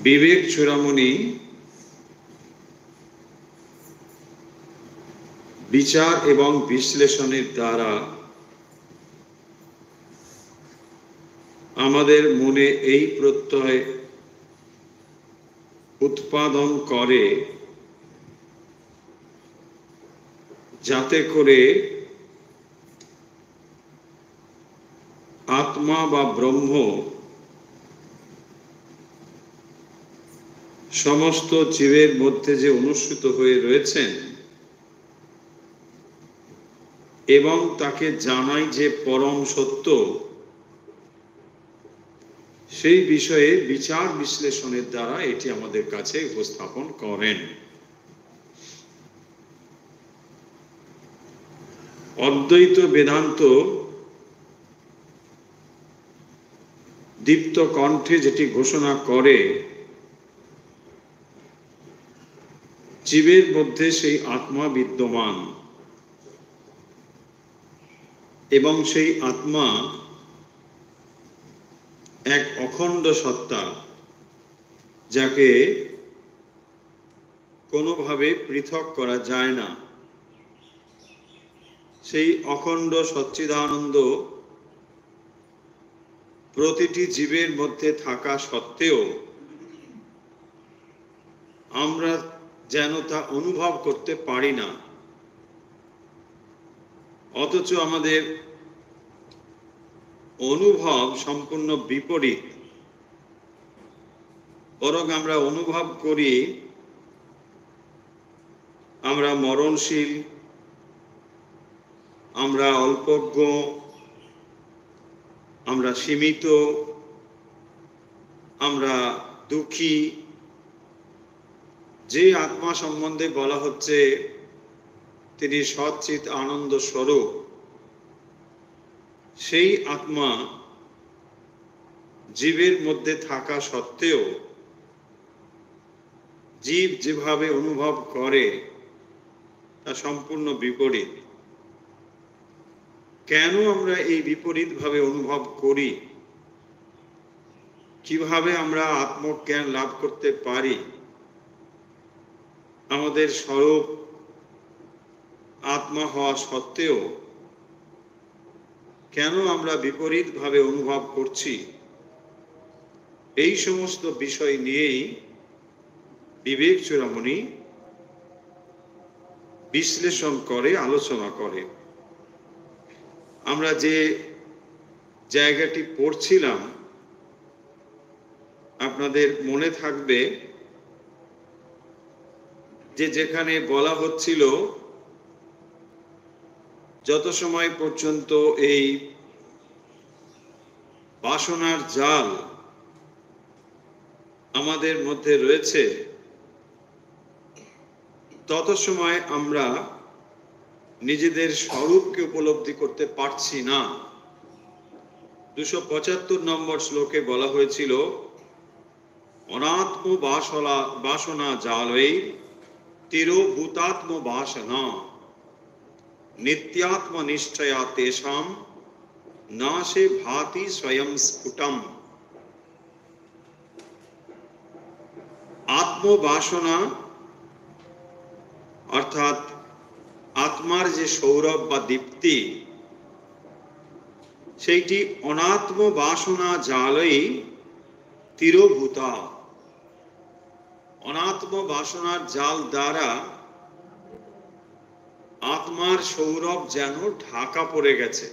বিবেক চূড়ামণি বিচার এবং বিশ্লেষণের দ্বারা আমাদের মনে এই প্রত্যয় উৎপাদন করে যাতে করে আত্মা বা ব্রহ্ম সমস্ত জীবের মধ্যে যে অনুসৃত হয়ে রয়েছেন এবং তাকে জানাই যে পরম সত্য, সেই বিষয়ে বিচার বিশ্লেষণের দ্বারা এটি আমাদের কাছে উপস্থাপন করেন। অদ্বৈত বেদান্ত দীপ্ত কণ্ঠে যেটি ঘোষণা করে, জীবের মধ্যে সেই আত্মা বিদ্যমান এবং সেই আত্মা এক অখণ্ড সত্তা, যাকে কোনোভাবে পৃথক করা যায় না। সেই অখণ্ড সচ্চিদানন্দ প্রতিটি জীবের মধ্যে থাকা সত্ত্বেও আমরা যেন তা অনুভব করতে পারি না, অথচ আমাদের অনুভব সম্পূর্ণ বিপরীত। বরং আমরা অনুভব করি আমরা মরণশীল, আমরা অল্পজ্ঞ, আমরা সীমিত, আমরা দুঃখী। যে আত্মা সম্বন্ধে বলা হচ্ছে তিনি সচ্চিৎ আনন্দ স্বরূপ, সেই আত্মা জীবের মধ্যে থাকা সত্ত্বেও জীব যেভাবে অনুভব করে তা সম্পূর্ণ বিপরীত। কেন আমরা এই বিপরীত ভাবে অনুভব করি? কিভাবে আমরা আত্মজ্ঞান লাভ করতে পারি? আমাদের স্বরূপ আত্মা হওয়া সত্ত্বেও কেন আমরা বিপরীত ভাবে অনুভব করছি? এই সমস্ত বিষয় নিয়েই বিবেক চূড়ামণি বিশ্লেষণ করে, আলোচনা করে। আমরা যে জায়গাটি পড়ছিলাম, আপনাদের মনে থাকবে যে যেখানে বলা হচ্ছিল যত সময় পর্যন্ত এই বাসনার জাল আমাদের মধ্যে রয়েছে, তত সময় আমরা নিজেদের স্বরূপকে উপলব্ধি করতে পারছি না। 275 নম্বর শ্লোকে বলা হয়েছিল, অনাত্ম বাসনা জালৈ তিরোভূতাত্ম বাসনা নিত্যাত্ম নিশ্চয়া তেষাম নাশে ভাতি স্বয়ং স্ফুটম। আত্মবাসনা অর্থাৎ আত্মার যে সৌরভ বা দীপ্তি, সেইটি অনাত্ম বাসনা জালই তিরোভূতা। অনাত্ম বাসনার জাল দ্বারা আত্মার সৌরভ যেন ঢাকা পড়ে গেছে,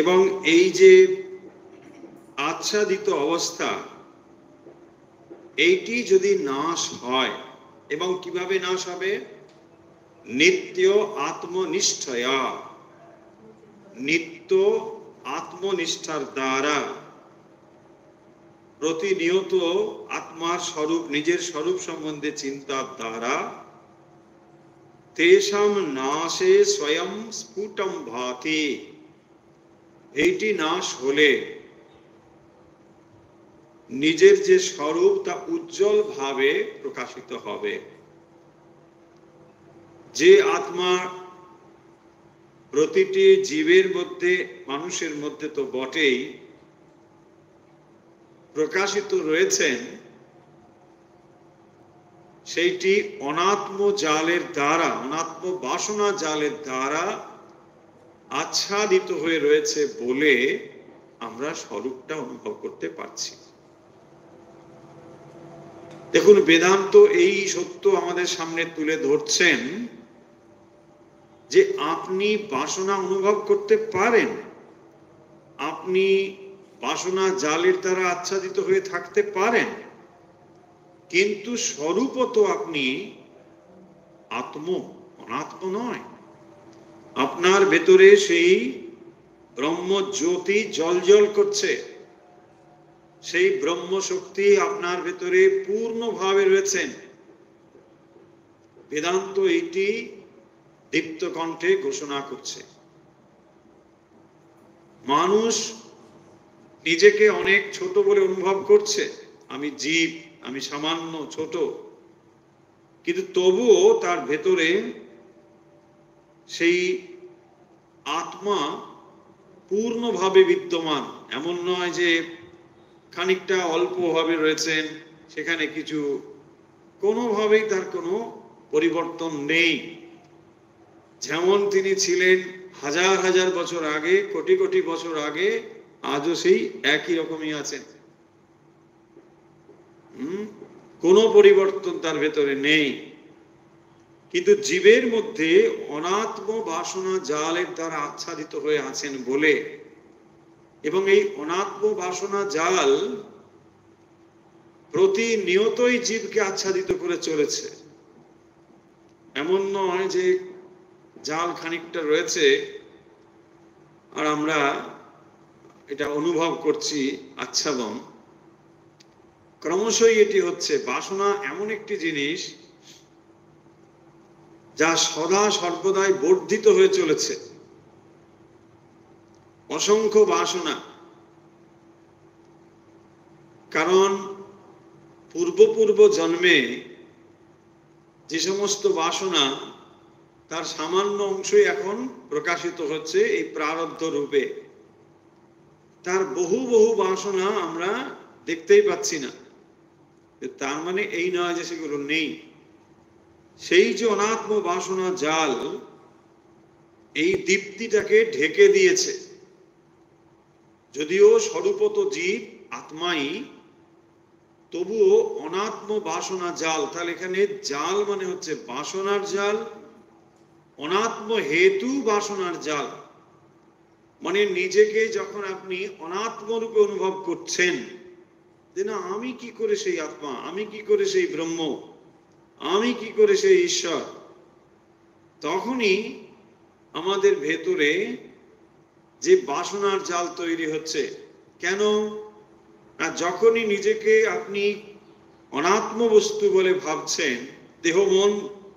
এবং এই যে আচ্ছাদিত অবস্থা, এইটি যদি নাশ হয়, এবং কিভাবে নাশ হবে? নিত্য আত্মনিষ্ঠয়া, নিত্য আত্মনিষ্ঠার দ্বারা প্রতিনিয়ত আত্মার স্বরূপ, নিজের স্বরূপ সম্বন্ধে চিন্তার দ্বারা তেষাম নাশে স্বয়ং স্ফুটম ভাতি। এইটি নাশ হলে নিজের যে স্বরূপ তা উজ্জ্বল ভাবে প্রকাশিত হবে। যে আত্মা প্রতিটি জীবের মধ্যে, মানুষের মধ্যে তো বটেই, প্রকাশিত রয়েছেন সেইটি অনাত্ম জালের দ্বারা, অনাত্ম বাসনা জালের দ্বারা আচ্ছাদিত হয়ে রয়েছে বলে আমরা স্বরূপটা অনুভব করতে পারছি। দেখুন, বেদান্ত এই সত্য আমাদের সামনে তুলে ধরছেন যে আপনি বাসনা অনুভব করতে পারেন, আপনি বাসনা জালের দ্বারা আচ্ছাদিত হয়ে থাকতে পারেন, কিন্তু স্বরূপত আপনি আত্ম, অনাত্ম নয়। আপনার ভেতরে সেই ব্রহ্ম জ্যোতি জ্বলজ্বল করছে, সেই ব্রহ্ম শক্তি আপনার ভেতরে পূর্ণভাবে রয়েছেন। বেদান্ত এইটি দীপ্ত কণ্ঠে ঘোষণা করছে। মানুষ নিজেকে অনেক ছোট বলে অনুভব করছে, আমি জীব, আমি সামান্য ছোট, কিন্তু তবুও তার ভেতরে সেই আত্মা পূর্ণভাবে বিদ্যমান। এমন নয় যে খানিকটা অল্পভাবে রয়েছেন, সেখানে কিছু কোনোভাবেই তার কোনো পরিবর্তন নেই। যেমন তিনি ছিলেন হাজার হাজার বছর আগে, কোটি কোটি বছর আগে, আজও সেই একই রকমই আছেন। কোনো পরিবর্তন তার ভেতরে নেই। কিন্তু জীবের মধ্যে অনাত্ম বাসনা জালের দ্বারা আচ্ছাদিত হয়ে আছেন বলে, এবং এই অনাত্ম বাসনা জাল প্রতিনিয়তই জীবকে আচ্ছাদিত করে চলেছে। এমন নয় যে জাল খানিকটা রয়েছে আর আমরা এটা অনুভব করছি আচ্ছাদন। ক্রমশই এটি হচ্ছে। বাসনা এমন একটি জিনিস যা সদা সর্বদাই বর্ধিত হয়ে চলেছে। অসংখ্য বাসনা, কারণ পূর্ব জন্মে যে সমস্ত বাসনা, তার সামান্য অংশই এখন প্রকাশিত হচ্ছে এই প্রারব্ধ রূপে। তার বহু বহু বাসনা আমরা দেখতেই পাচ্ছি না। তার মানে এই নয় যে সেগুলো নেই। সেই যে অনাত্ম বাসনা জাল এই দীপ্তিটাকে ঢেকে দিয়েছে। যদিও স্বরূপত জীব আত্মাই, তবুও অনাত্ম বাসনা জাল। তাহলে এখানে জাল মানে হচ্ছে বাসনার জাল, অনাত্ম হেতু বাসনার জাল। মানে নিজেকে যখন আপনি অনাত্ম রূপে অনুভব করছেন যে না, আমি কি করে সেই আত্মা, আমি কি করে সেই ব্রহ্ম, আমি কি করে সেই ঈশ্বর, তখনই আমাদের ভেতরে যে বাসনার জাল তৈরি হচ্ছে। কেন? আর যখনই নিজেকে আপনি অনাত্ম বস্তু বলে ভাবছেন, দেহ মন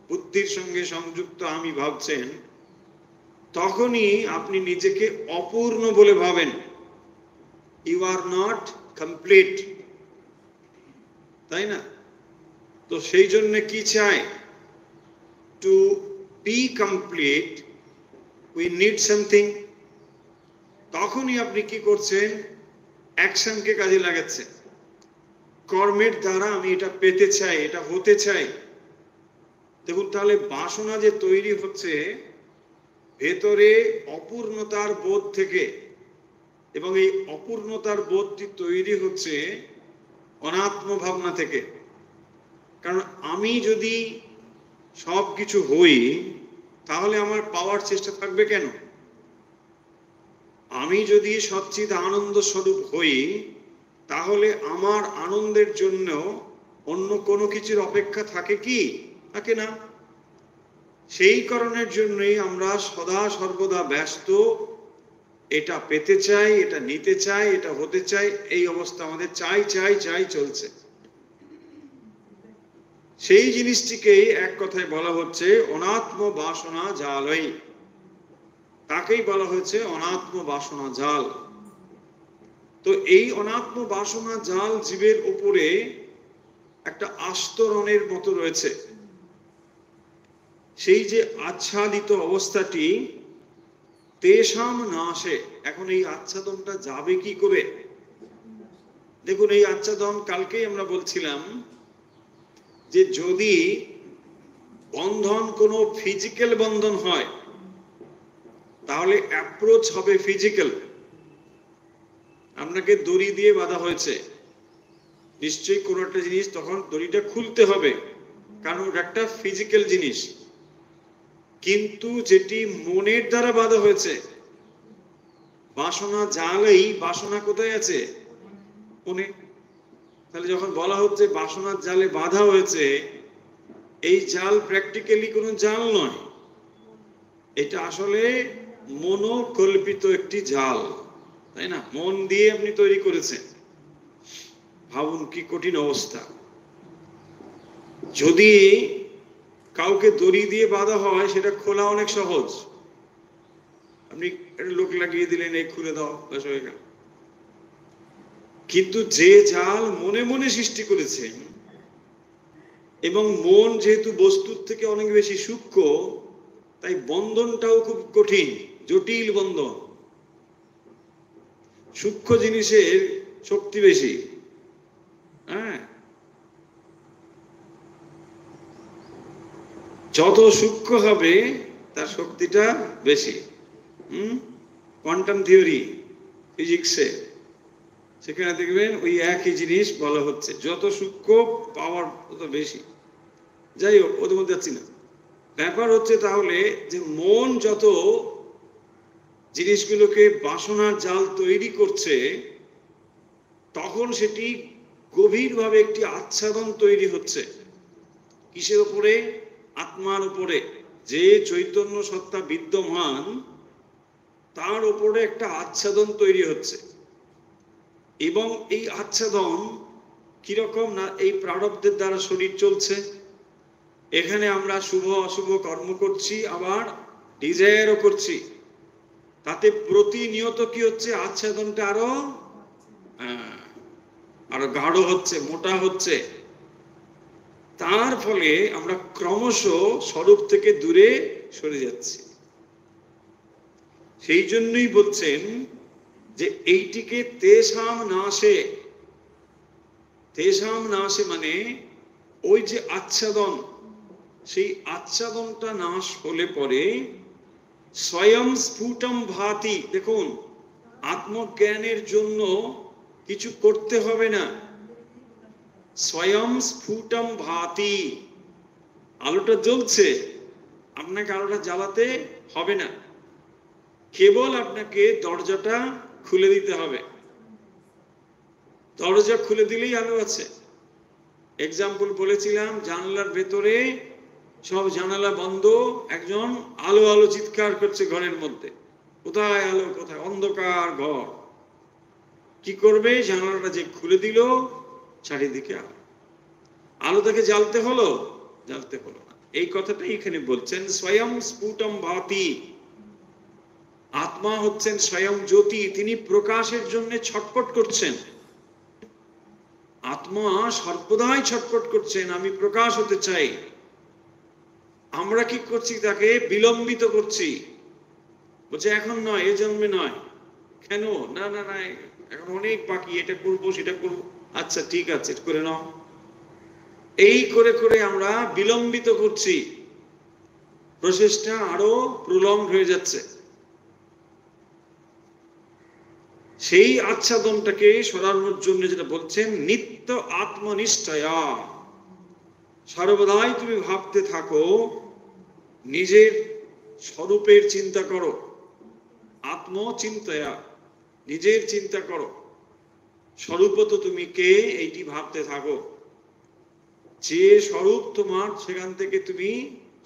বুদ্ধির সঙ্গে সংযুক্ত আমি ভাবছেন, তখনই আপনি নিজেকে অপূর্ণ বলে ভাবেন। ইউ আর নট কমপ্লিট, তাই না? তো সেই জন্য কি চাই? To be complete we need something. তখনই আপনি কি করছেন? অ্যাকশনকে কাজে লাগাচ্ছেন। কর্মের দ্বারা আমি এটা পেতে চাই, এটা হতে চাই। দেখুন, তাহলে বাসনা যে তৈরি হচ্ছে ভেতরে অপূর্ণতার বোধ থেকে, এবং এই অপূর্ণতার বোধটি তৈরি হচ্ছে অনাত্ম ভাবনা থেকে। কারণ আমি যদি সব কিছু হই, তাহলে আমার পাওয়ার চেষ্টা থাকবে কেন? আমি যদি সচ্চিদ আনন্দ স্বরূপ হই, তাহলে আমার আনন্দের জন্য অন্য কোনো কিছুর অপেক্ষা থাকে কি? থাকে না। সেই কারণের জন্যই আমরা সদা সর্বদা ব্যস্ত। এটা পেতে চাই, এটা নিতে চাই, এটা হতে চাই, এই অবস্থা আমাদের চাই চাই চাই চলছে। সেই জিনিসটিকেই এক কথায় বলা হচ্ছে অনাত্ম বাসনা জালই। তাকেই বলা হচ্ছে অনাত্ম বাসনা জাল। তো এই অনাত্ম বাসনা জাল জীবের উপরে একটা আস্তরণের মতো রয়েছে। সেই যে আচ্ছাদিত অবস্থাটি, তেষাম নাশে। এখন এই আচ্ছাদনটা যাবে কি করে? দেখুন এই আচ্ছাদন, কালকেই আমরা বলছিলাম যে যদি বন্ধন কোনো ফিজিক্যাল বন্ধন হয় তাহলে অ্যাপ্রোচ হবে ফিজিক্যাল। আপনাকে দড়ি দিয়ে বাঁধা হয়েছে, নিশ্চয়ই কোনো একটা জিনিস, তখন দড়িটা খুলতে হবে, কারণ ওটা একটা ফিজিক্যাল জিনিস। কিন্তু যেটি মনের দ্বারা বাঁধা হয়েছে, বাসনা জালেই, বাসনা কোথায় আছে? মনে। তাহলে যখন বলা হচ্ছে বাসনার জালে বাঁধা হয়েছে, এই জাল প্র্যাকটিক্যালি কোনো জাল নয়, এটা আসলে মনোকল্পিত একটি জাল, তাই না? মন দিয়ে আপনি তৈরি করেছেন। ভাবুন কি কঠিন অবস্থা। যদি কাউকে দড়ি দিয়ে বাঁধা হয়, সেটা খোলা অনেক সহজ, আপনি লোক লাগিয়ে দিলেন, এই খুলে দাও, ব্যাস হয়ে গেল। কিন্তু যে জাল মনে মনে সৃষ্টি করেছেন, এবং মন যেহেতু বস্তুর থেকে অনেক বেশি সূক্ষ্ম, তাই বন্ধনটাও খুব কঠিন, জটিল বন্ধন। সূক্ষ্ম জিনিসের শক্তি বেশি। হ্যাঁ, যত সূক্ষ্ম হবে তার শক্তিটা বেশি। কোয়ান্টাম থিওরি, ফিজিক্সে, সেখানে দেখবেন ওই একই জিনিস বলা হচ্ছে, যত সূক্ষ্ম পাওয়ার তত বেশি। যাই হোক, ওদের মধ্যে যাচ্ছি না। ব্যাপার হচ্ছে তাহলে যে মন যত জিনিসগুলোকে বাসনার জাল তৈরি করছে, তখন সেটি গভীরভাবে একটি আচ্ছাদন তৈরি হচ্ছে। কিসের উপরে? আত্মার উপরে। যে চৈতন্য সত্তা বিদ্যমান, তার উপরে একটা আচ্ছাদন তৈরি হচ্ছে। এবং এই আচ্ছাদন কিরকম না, এই প্রারব্ধের দ্বারা শরীর চলছে। এখানে আমরা শুভ অশুভ কর্ম করছি, আবার ডিজায়ারও করছি। তাতে প্রতিনিয়ত কি হচ্ছে? আচ্ছাদনটা আরো গাঢ় হচ্ছে, মোটা হচ্ছে। তার ফলে আমরা ক্রমশ স্বরূপ থেকে দূরে সরে যাচ্ছি। সেই জন্যই বলছেন যে এইটিকে তেষাম নাশে। তেষাম নাশে মানে ওই যে আচ্ছাদন, সেই আচ্ছাদনটা নাশ হলে পরে স্বয়ং স্ফুটম ভাতি। দেখুন, আত্মজ্ঞানের জন্য কিছু করতে হবে না। স্বয়ং স্ফুটম ভাতি, আলোটা জ্বলছে, আপনাকে আলোটা জ্বালাতে হবে না, কেবল আপনাকে দরজাটা খুলে দিতে হবে। দরজা খুলে দিলেই আলো আছে। এক্সাম্পল বলেছিলাম, জানালার ভেতরে সব জানালা বন্ধ, একজন আলো আলো চিৎকার করছে ঘরের মধ্যে, কোথায় আলো, কোথায়? অন্ধকার ঘর। কি করবে? জানালাটা যে খুলে দিল, চারিদিকে আলো। আলো তাকে জ্বালতে হলো? জ্বালতে হলো না। এই কথাটাই এখানে বলছেন, স্বয়ং স্ফুটম ভাতি। আত্মা হচ্ছেন স্বয়ং জ্যোতি, তিনি প্রকাশের জন্য ছটফট করছেন। আত্মা সর্বদাই ছটফট করছেন, আমি প্রকাশ হতে চাই। আমরা কি করছি? তাকে বিলম্বিত করছি, বলছে এখন নয়, এ জন্মে নয়। কেন? না না না, এখন অনেক বাকি, এটা করবো, সেটা করবো। আচ্ছা ঠিক আছে, করে নাও। এই করে করে আমরা বিলম্বিত করছি, প্রসেসটা আরো প্রলং হয়ে যাচ্ছে। সেই আচ্ছাদনটাকে সরানোর জন্য যেটা বলছেন, নিত্য আত্মনিষ্ঠায়া, সর্বদাই তুমি ভাবতে থাকো, নিজের স্বরূপের চিন্তা করো। আত্মচিন্তয়া, নিজের চিন্তা করো, স্বরূপত তুমি কে, এইটি ভাবতে থাকো। যে স্বরূপ তোমার, সেখান থেকে তুমি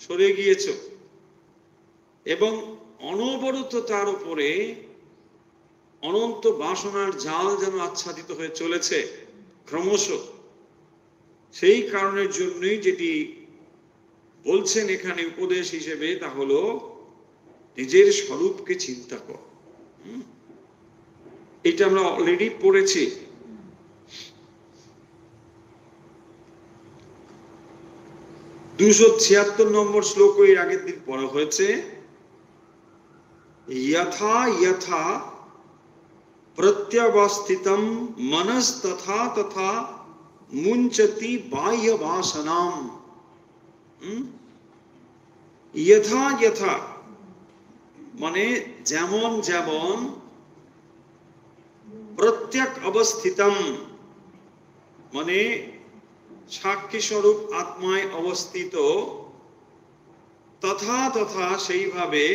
সরে গিয়েছ, এবং অনবরত তার উপরে অনন্ত বাসনার জাল যেন আচ্ছাদিত হয়ে চলেছে ক্রমশ। সেই কারণের জন্যই যেটি বলছেন এখানে উপদেশ হিসেবে, তা হলো নিজের স্বরূপকে চিন্তা কর। এটা আমরা অলরেডি পড়েছি। নম্বর শ্লোক এর আগের দিন পড়া হয়েছে। যথা যথা प्रत्यवस्थितम मनस तथा तथा मुंचति बाह्य वासनाम यथा यथा माने যেমন যেমন प्रत्यक अवस्थितम माने साक्षी स्वरूप आत्माय अवस्थित तथा तथा সেই ভাবে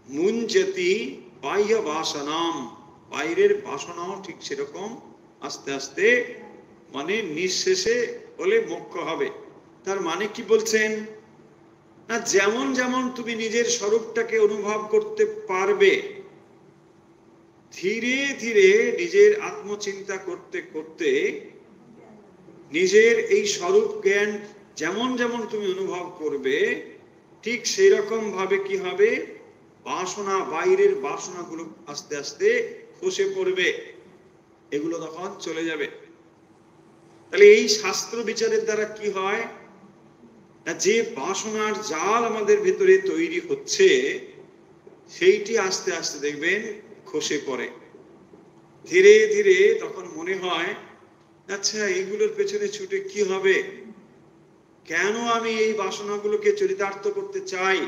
মুঞ্জতি বাহ্য বাসনাম বাইরের বাসনাও ঠিক সেরকম আস্তে আস্তে মানে নিঃশেষে বলে মোক্ষ হবে। তার মানে কি বলছেন না, যেমন যেমন তুমি নিজের স্বরূপটাকে অনুভব করতে পারবে, ধীরে ধীরে নিজের আত্মচিন্তা করতে করতে নিজের এই স্বরূপ জ্ঞান যেমন যেমন তুমি অনুভব করবে, ঠিক সেই রকম ভাবে কি হবে, বাসনা বাইরের বাসনাগুলো আস্তে আস্তে খসে পড়বে, এগুলো তখন চলে যাবে। তাহলে এই শাস্ত্র বিচারের দ্বারা কি হয় না, যে বাসনার জাল আমাদের ভেতরে তৈরি হচ্ছে সেইটি আস্তে আস্তে দেখবেন খসে পড়ে। ধীরে ধীরে তখন মনে হয় আচ্ছা এইগুলোর পেছনে ছুটে কি হবে, কেন আমি এই বাসনাগুলোকে চরিতার্থ করতে চাই,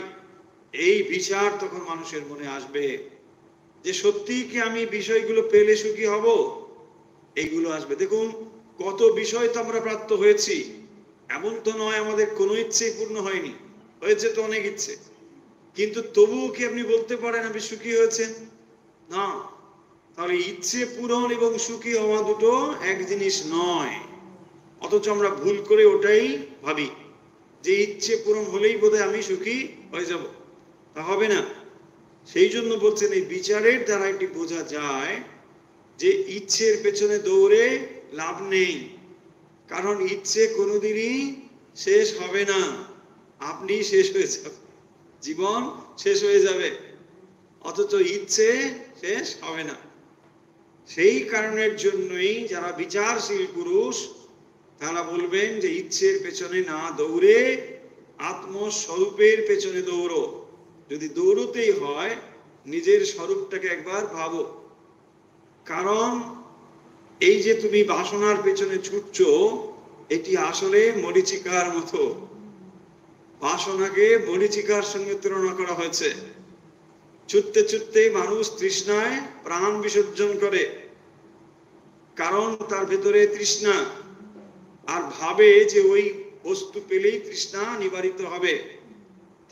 এই বিচার তখন মানুষের মনে আসবে যে সত্যি কি আমি বিষয়গুলো পেলে সুখী হব, এইগুলো আসবে। দেখুন কত বিষয় তো আমরা প্রাপ্ত হয়েছি, এমন তো নয় আমাদের কোনো ইচ্ছে পূর্ণ হয়নি, হয়েছে তো অনেক ইচ্ছে, কিন্তু তবুও কি আপনি বলতে পারেন আপনি সুখী হয়েছেন? না। তাহলে ইচ্ছে পূরণ এবং সুখী হওয়া দুটো এক জিনিস নয়, অথচ আমরা ভুল করে ওটাই ভাবি যে ইচ্ছে পূরণ হলেই বোধহয় আমি সুখী হয়ে যাব, তা হবে না। সেই জন্য বলছেন এই বিচারের দ্বারা এটি বোঝা যায় যে ইচ্ছের পেছনে দৌড়ে লাভ নেই, কারণ ইচ্ছে কোনোদিনই শেষ হবে না, আপনি শেষ হয়ে যাবে, জীবন শেষ হয়ে যাবে, অথচ ইচ্ছে শেষ হবে না। সেই কারণের জন্যই যারা বিচারশীল পুরুষ তারা বলবেন যে ইচ্ছের পেছনে না দৌড়ে আত্মস্বরূপের পেছনে দৌড়ো। যদি দৌড়তেই হয় নিজের স্বরূপটাকে একবার ভাবো, কারণ এই যে তুমি বাসনার পেছনে ছুটছো এটি আসলে মরীচিকার মতো, বাসনাকে মরীচিকার সঙ্গে তুলনা করা হয়েছে। ছুটতে ছুটতে মানুষ তৃষ্ণায় প্রাণ বিসর্জন করে, কারণ তার ভেতরে তৃষ্ণা, আর ভাবে যে ওই বস্তু পেলেই তৃষ্ণা নিবারিত হবে,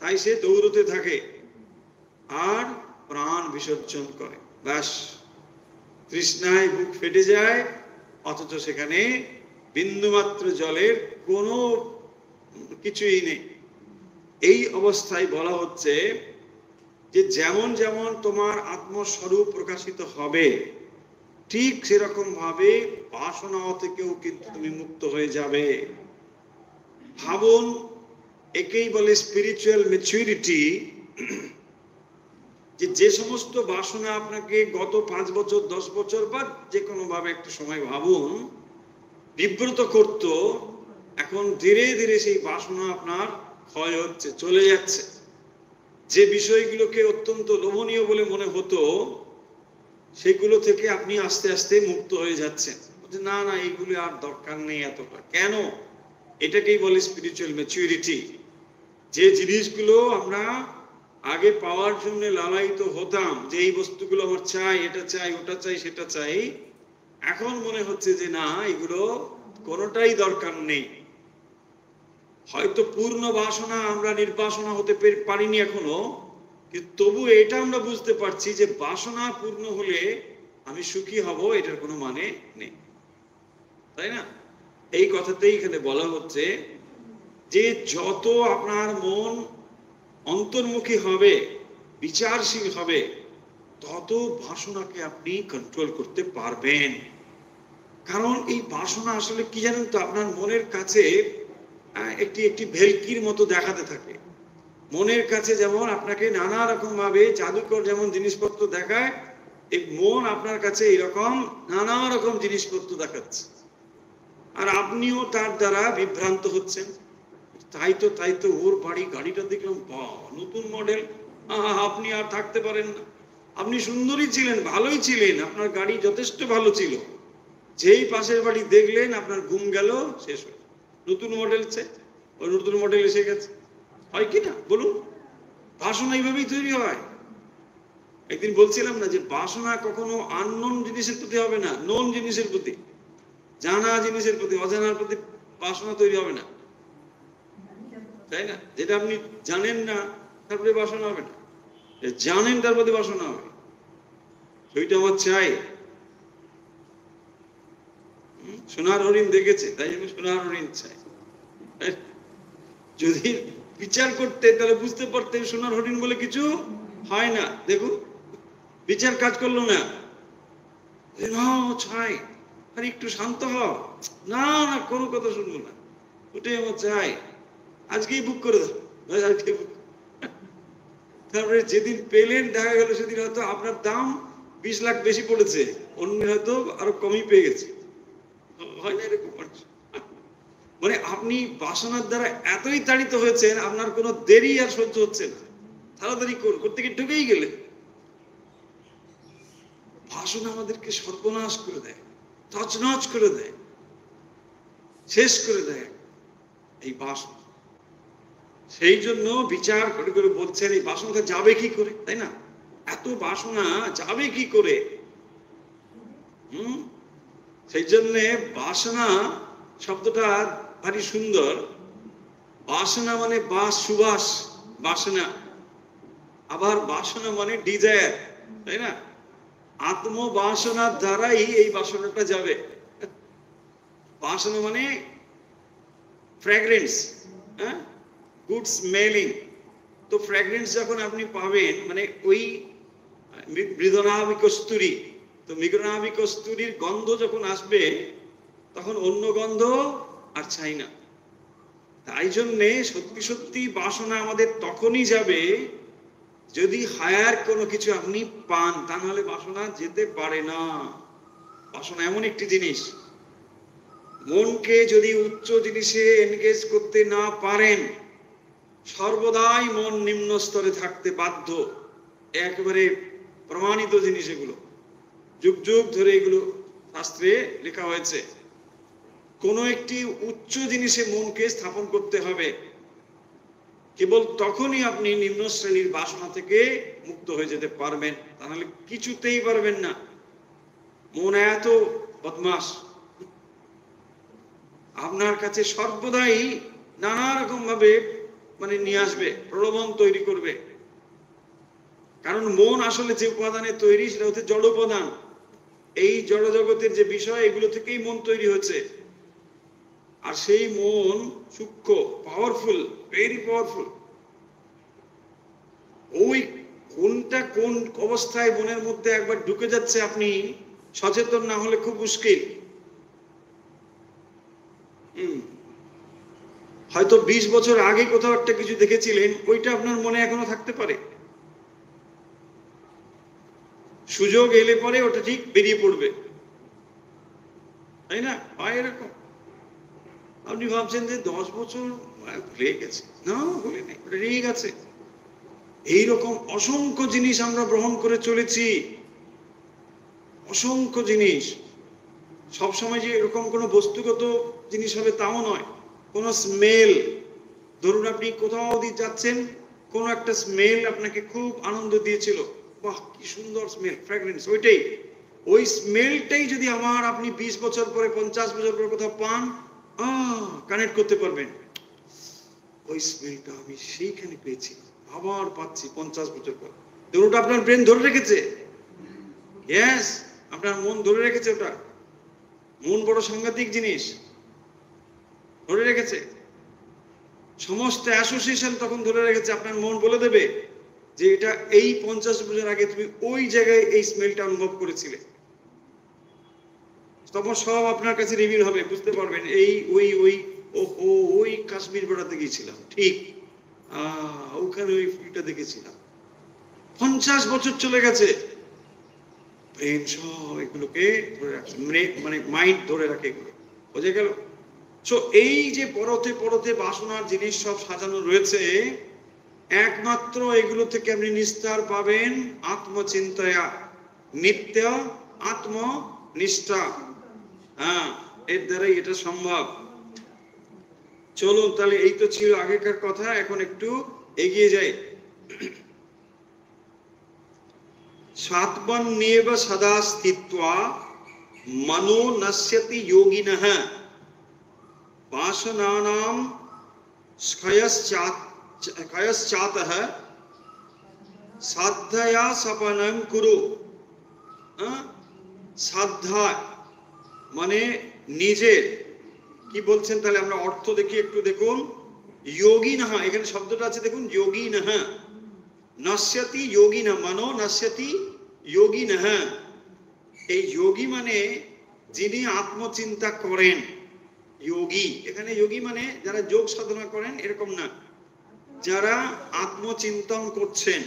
তাই সে দৌড়তে থাকে আর প্রাণ বিসর্জন করে, ব্যাস তৃষ্ণায় বুক ফেটে যায়, অথচ সেখানে বিন্দুমাত্র জলের কোনো কিছুই নেই। এই অবস্থায় বলা হচ্ছে যে যেমন যেমন তোমার আত্মস্বরূপ প্রকাশিত হবে ঠিক সেরকম ভাবে বাসনা থেকেও কিন্তু তুমি মুক্ত হয়ে যাবে। ভাবুন, একেই বলে স্পিরিচুয়াল ম্যাচুরিটি, যে সমস্ত বাসনা আপনাকে গত 5 বছর 10 বছর বা যে কোনো ভাবে একটা সময় ভাবুন বিব্রত করত, এখন ধীরে ধীরে সেই বাসনা আপনার ক্ষয় হচ্ছে, চলে যাচ্ছে। যে বিষয়গুলোকে অত্যন্ত লোভনীয় বলে মনে হতো সেগুলো থেকে আপনি আস্তে আস্তে মুক্ত হয়ে যাচ্ছেন, না না এইগুলো আর দরকার নেই এতটা। কেন? এটাকেই বলে স্পিরিচুয়াল ম্যাচুরিটি। যে জিনিসগুলো আমরা আগে পাওয়ার জন্য লালায়িত হতাম, যে এই বস্তুগুলো আমার চাই, এটা চাই, ওটা চাই, সেটা চাই, এখন মনে হচ্ছে যে না এগুলো কোনোটাই দরকার নেই। হয়তো পূর্ণ বাসনা আমরা নির্বাসনা হতে পারিনি এখনো, কিন্তু তবু এটা আমরা বুঝতে পারছি যে বাসনা পূর্ণ হলে আমি সুখী হব, এটার কোনো মানে নেই, তাই না? এই কথাতেই এখানে বলা হচ্ছে যে যত আপনার মন অন্তর্মুখী হবে, বিচারশীল হবে, তত বাসনাকে আপনি কন্ট্রোল করতে পারবেন। কারণ এই বাসনা আসলে কি জানেন তো, আপনার মনের কাছে একটি ভেলকির মতো দেখাতে থাকে। মনের কাছে যেমন আপনাকে নানা রকম ভাবে জাদুকর যেমন জিনিসপত্র দেখায়, এই মন আপনার কাছে এরকম নানা রকম জিনিসপত্র দেখাচ্ছে, আর আপনিও তার দ্বারা বিভ্রান্ত হচ্ছেন। তাই তো ওর বাড়ি গাড়িটা দেখলাম, বাহ নতুন মডেল, আপনি আর থাকতে পারেন না। আপনি সুন্দরী ছিলেন, ভালোই ছিলেন, আপনার গাড়ি যথেষ্ট ভালো ছিল, যেই পাশের বাড়ি দেখলেন আপনার ঘুম গেল, শেষ হয়ে নতুন মডেল ওই নতুন মডেল এসে গেছে। হয় কি না বলুন? বাসনা এইভাবেই তৈরি হয়। একদিন বলছিলাম না যে বাসনা কখনো আননোন জিনিসের প্রতি হবে না, নোন জিনিসের প্রতি, জানা জিনিসের প্রতি, অজানার প্রতি বাসনা তৈরি হবে না, তাই না? যেটা আপনি জানেন না তারপরে বাসনা হবে না, জানেন তার প্রতি বাসনা হবে। ওইটা আমার চাই। সোনার হরিণ দেখেছে, তাই জন্য সোনার হরিণ চাই। যদি বিচার করতে তাহলে বুঝতে পারতেন সোনার হরিণ বলে কিছু হয় না। দেখুন বিচার কাজ করলো না, চাই, আরে একটু শান্ত হও, না না কোনো কথা শুনবো না, ওটাই আমার চাই, আজকেই বুক করে দাও, আজকে বুক। তারপরে যেদিন পেলেন দেখা গেল সেদিন হয়তো আপনার দাম 20 লাখ বেশি পড়েছে, অন্যের হয়তো আরো কমই পেয়ে গেছে। হয় না এরকম? মানে আপনি বাসনার দ্বারা এতই তাড়িত হয়েছেন, আপনার কোনো দেরি আর সহ্য হচ্ছে না, তাড়াতাড়ি করতে গিয়ে ঢুকেই গেলে। বাসনা আমাদেরকে সর্বনাশ করে দেয়, তছনছ করে দেয়, শেষ করে দেয় এই বাসনা। সেই জন্য বিচার করে করে বলছেন এই বাসনা যাবে কি করে, তাই না? এত বাসনা যাবে কি করে? সেই জন্য বাসনা শব্দটা ভারী সুন্দর। বাসনা মানে বাস, সুবাস, বাসনা। আবার বাসনা মানে ডিজায়ার, তাই না? আত্মবাসনার দ্বারাই এই বাসনাটা যাবে। বাসনা মানে ফ্র্যাগ্রেন্স, হ্যাঁ, গুড স্মেলিং। তো ফ্র্যাগ্রেন্স যখন আপনি পাবেন, মানে ওই মৃদনাভি কস্তুরী, তো মৃদনাভি কস্তুরীর গন্ধ যখন আসবে তখন অন্য গন্ধ আর চাই না। তাই জন্যে সত্যি সত্যি বাসনা আমাদের তখনই যাবে যদি হায়ার কোনো কিছু আপনি পান, তা নাহলে বাসনা যেতে পারে না। বাসনা এমন একটি জিনিস, মনকে যদি উচ্চ জিনিসে এনগেজ করতে না পারেন, সর্বদাই মন নিম্ন স্তরে থাকতে বাধ্য। একেবারে প্রমাণিত জিনিস এগুলো, যুগ যুগ ধরে এগুলো শাস্ত্রে লেখা হয়েছে। কোন একটি উচ্চ জিনিসে মনকে স্থাপন করতে হবে, কেবল তখনই আপনি নিম্ন শ্রেণীর বাসনা থেকে মুক্ত হয়ে যেতে পারবেন, তা নাহলে কিছুতেই পারবেন না। মন এত বদমাস, আপনার কাছে সর্বদাই নানা রকম ভাবে মানে নিয়ে আসবে, প্রলোভন তৈরি করবে। কারণ মন আসলে যে উপাদানে তৈরি সেটা হচ্ছে জড় উপাদান। এই জড় জগতের যে বিষয়, এগুলো থেকেই মন তৈরি হয়েছে। আর সেই মন সূক্ষ্ম, পাওয়ারফুল, ভেরি পাওয়ারফুল। ওই কোনটা কোন অবস্থায় মনের মধ্যে একবার ঢুকে যাচ্ছে, আপনি সচেতন না হলে খুব মুশকিল। হয়তো 20 বছর আগে কোথাও একটা কিছু দেখেছিলেন, ওইটা আপনার মনে এখনো থাকতে পারে। সুযোগ এলে পরে ওটা ঠিক বেরিয়ে পড়বে, তাই না? হয় এরকম। আপনি ভাবছেন যে 10 বছর ভুলে গেছে, না, ভুলে নেই, ওটা রেগে গেছে। এইরকম অসংখ্য জিনিস আমরা গ্রহণ করে চলেছি, অসংখ্য জিনিস। সবসময় যে এরকম কোনো বস্তুগত জিনিস হবে তাও নয়। কোন স্মেল, ধরুন আপনি কোথাও দিয়ে যাচ্ছেন, কোন একটা স্মেল আপনাকে খুব আনন্দ দিয়েছিল, বাহ কি সুন্দর স্মেল, ফ্র্যাগ্রেন্স, ওইটাই, ওই স্মেলটাই যদি আপনি 20 বছর পরে, 50 বছর পরে কোথাও পান, কানেক্ট করতে পারবেন, ওই স্মেলটা আমি সেইখানে পেয়েছি, আবার পাচ্ছি 50 বছর পর। ওটা আপনার ব্রেন ধরে রেখেছে, ইয়েস, আপনার মন ধরে রেখেছে। ওটা মন বড় সাংঘাতিক জিনিস, ধরে রেখেছে। সমস্ত অ্যাসোসিয়েশন তখন ধরে রেখেছে। আপনার মন বলে দেবে যে এটা এই 50 বছর আগে তুমি ওই জায়গায় এই স্মেলটা অনুভব করেছিলে। তখন সব আপনার কাছে রিভিল হবে, বুঝতে পারবেন এই ওই ওই ওই কাশ্মীর বেড়াতে গিয়েছিলাম, ঠিক ওখানে ওই ফুলটা দেখেছিলাম। 50 বছর চলে গেছে, ব্রেন সব এগুলোকে ধরে রাখছে, মানে মাইন্ড ধরে রাখে এগুলো, বোঝা গেল? সো এই যে পরতে পরতে বাসনার জিনিস সব সাজানো রয়েছে, একমাত্র এগুলো থেকে আপনি নিস্তার পাবেন আত্মচিন্তয়া, নিত্য আত্মনিষ্ঠা। হ্যাঁ, এর দ্বারাই এটা সম্ভব। চলো তাহলে এই তো ছিল আগেকার কথা, এখন একটু এগিয়ে যাই। সাত্মন্যেব সদা স্থিত্বা মনো নশ্যতি যোগিনঃ বাসনানাম ক্ষয়শ্চাতঃ সাধ্যয়া সপনং কুরু। সাধ্যা মানে নিজের, কি বলছেন তাহলে আমরা অর্থ দেখি একটু দেখুন। যোগিনঃ, এখানে শব্দটা আছে দেখুন, যোগিনঃ। নশ্যতি যোগিনঃ, মনো নশ্যতি যোগিনঃ। এই যোগী মানে যিনি আত্মচিন্তা করেন, যোগী। এখানে যোগী মানে যারা যোগ সাধনা করেন এরকম না, যারা আত্মচিন্তন করছেন,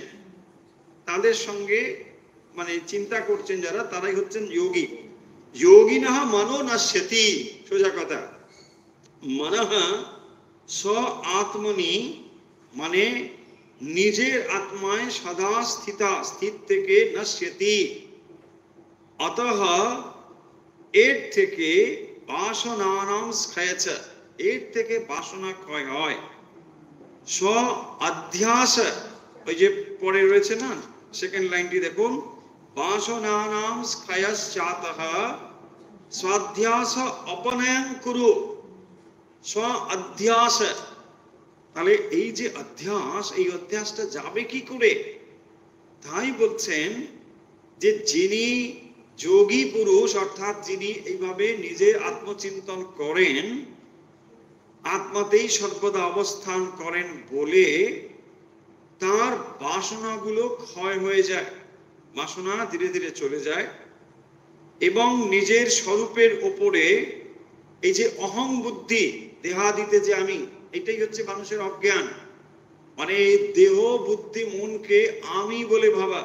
তাদের সঙ্গে মানে চিন্তা করছেন যারা, তারাই হচ্ছেন যোগী। যোগিনঃ মনো নশ্যতি, সোজা কথা। মনঃ স আত্মনি মানে নিজের আত্মায় সদা স্থিতা, স্থিত থেকে নশ্যতি। অতঃ এর থেকে বাসনানাম ক্ষয়চ, এর থেকে বাসনা ক্ষয় হয়। স্ব অধ্যাস, ওই যে পরে রয়েছে না সেকেন্ড লাইনটি দেখুন, বাসনানাম ক্ষয়শ্চাতঃ স্বাধ্যাস অপনয়ং কুরু। স্ব অধ্যাস, তাহলে এই যে অধ্যাস, এই অধ্যাসটা যাবে কি করে? তাই বলছেন যে যিনি যোগী পুরুষ, অর্থাৎ যিনি এইভাবে নিজের আত্মচিন্তন করেন, আত্মাতেই সর্বদা অবস্থান করেন বলে তার বাসনাগুলো ক্ষয় হয়ে যায়, বাসনা ধীরে ধীরে চলে যায়, এবং নিজের স্বরূপের ওপরে এই যে অহং বুদ্ধি, দেহাদিতে যে আমি, এটাই হচ্ছে মানুষের অজ্ঞান। মানে দেহ বুদ্ধি মনকে আমি বলে ভাবা,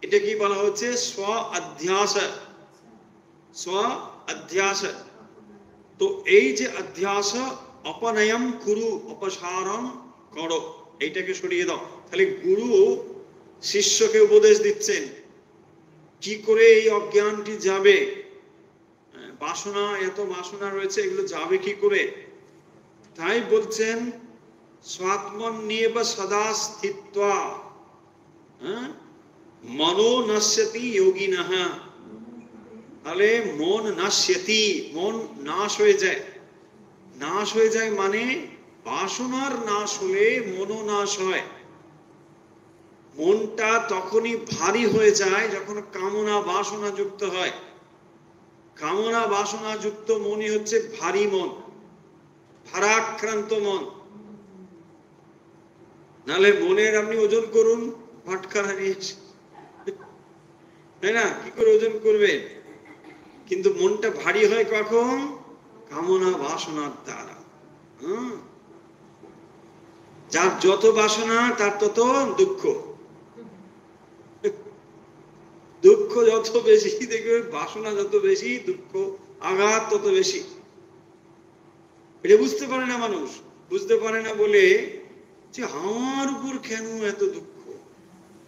এটা কি বলা হচ্ছে? স্ব অধ্যাস, স্ব অধ্যাস। তো এই যে অধ্যাস, অপনয়ম কুরু, অপসারণ করো, এইটাকে সরিয়ে দাও। তাহলে গুরু শিষ্যকে উপদেশ দিচ্ছেন কি করে এই অজ্ঞানটি যাবে, বাসনা, এত বাসনা রয়েছে, এগুলো যাবে কি করে? তাই বলছেন স্বাত্মন্যেব সদা স্থিত্বা মনো নশ্যতি যোগিনঃ। তাহলে মন নশ্যতি, মন নাশ হয়ে যায়। নাশ হয়ে যায় মানে বাসনার নাশ হলে মনও নাশ হয়। মনটা তখনই ভারী হয়ে যায় যখন কামনা বাসনা যুক্ত হয়। কামনা বাসনা যুক্ত মনই হচ্ছে ভারী মন, ভারাক্রান্ত মন। নাহলে মনের আপনি ওজন করুন, ভাটখারা নিয়ে, তাই না? কি করে ওজন করবেন? কিন্তু মনটা ভারী হয় কখন? কামনা বাসনার দ্বারা। যার যত বাসনা তার তত দুঃখ, দুঃখ যত বেশি দেখবে, বাসনা যত বেশি, দুঃখ আঘাত তত বেশি। এটা বুঝতে পারে না মানুষ, বুঝতে পারে না বলে যে আমার উপর কেন এত দুঃখ,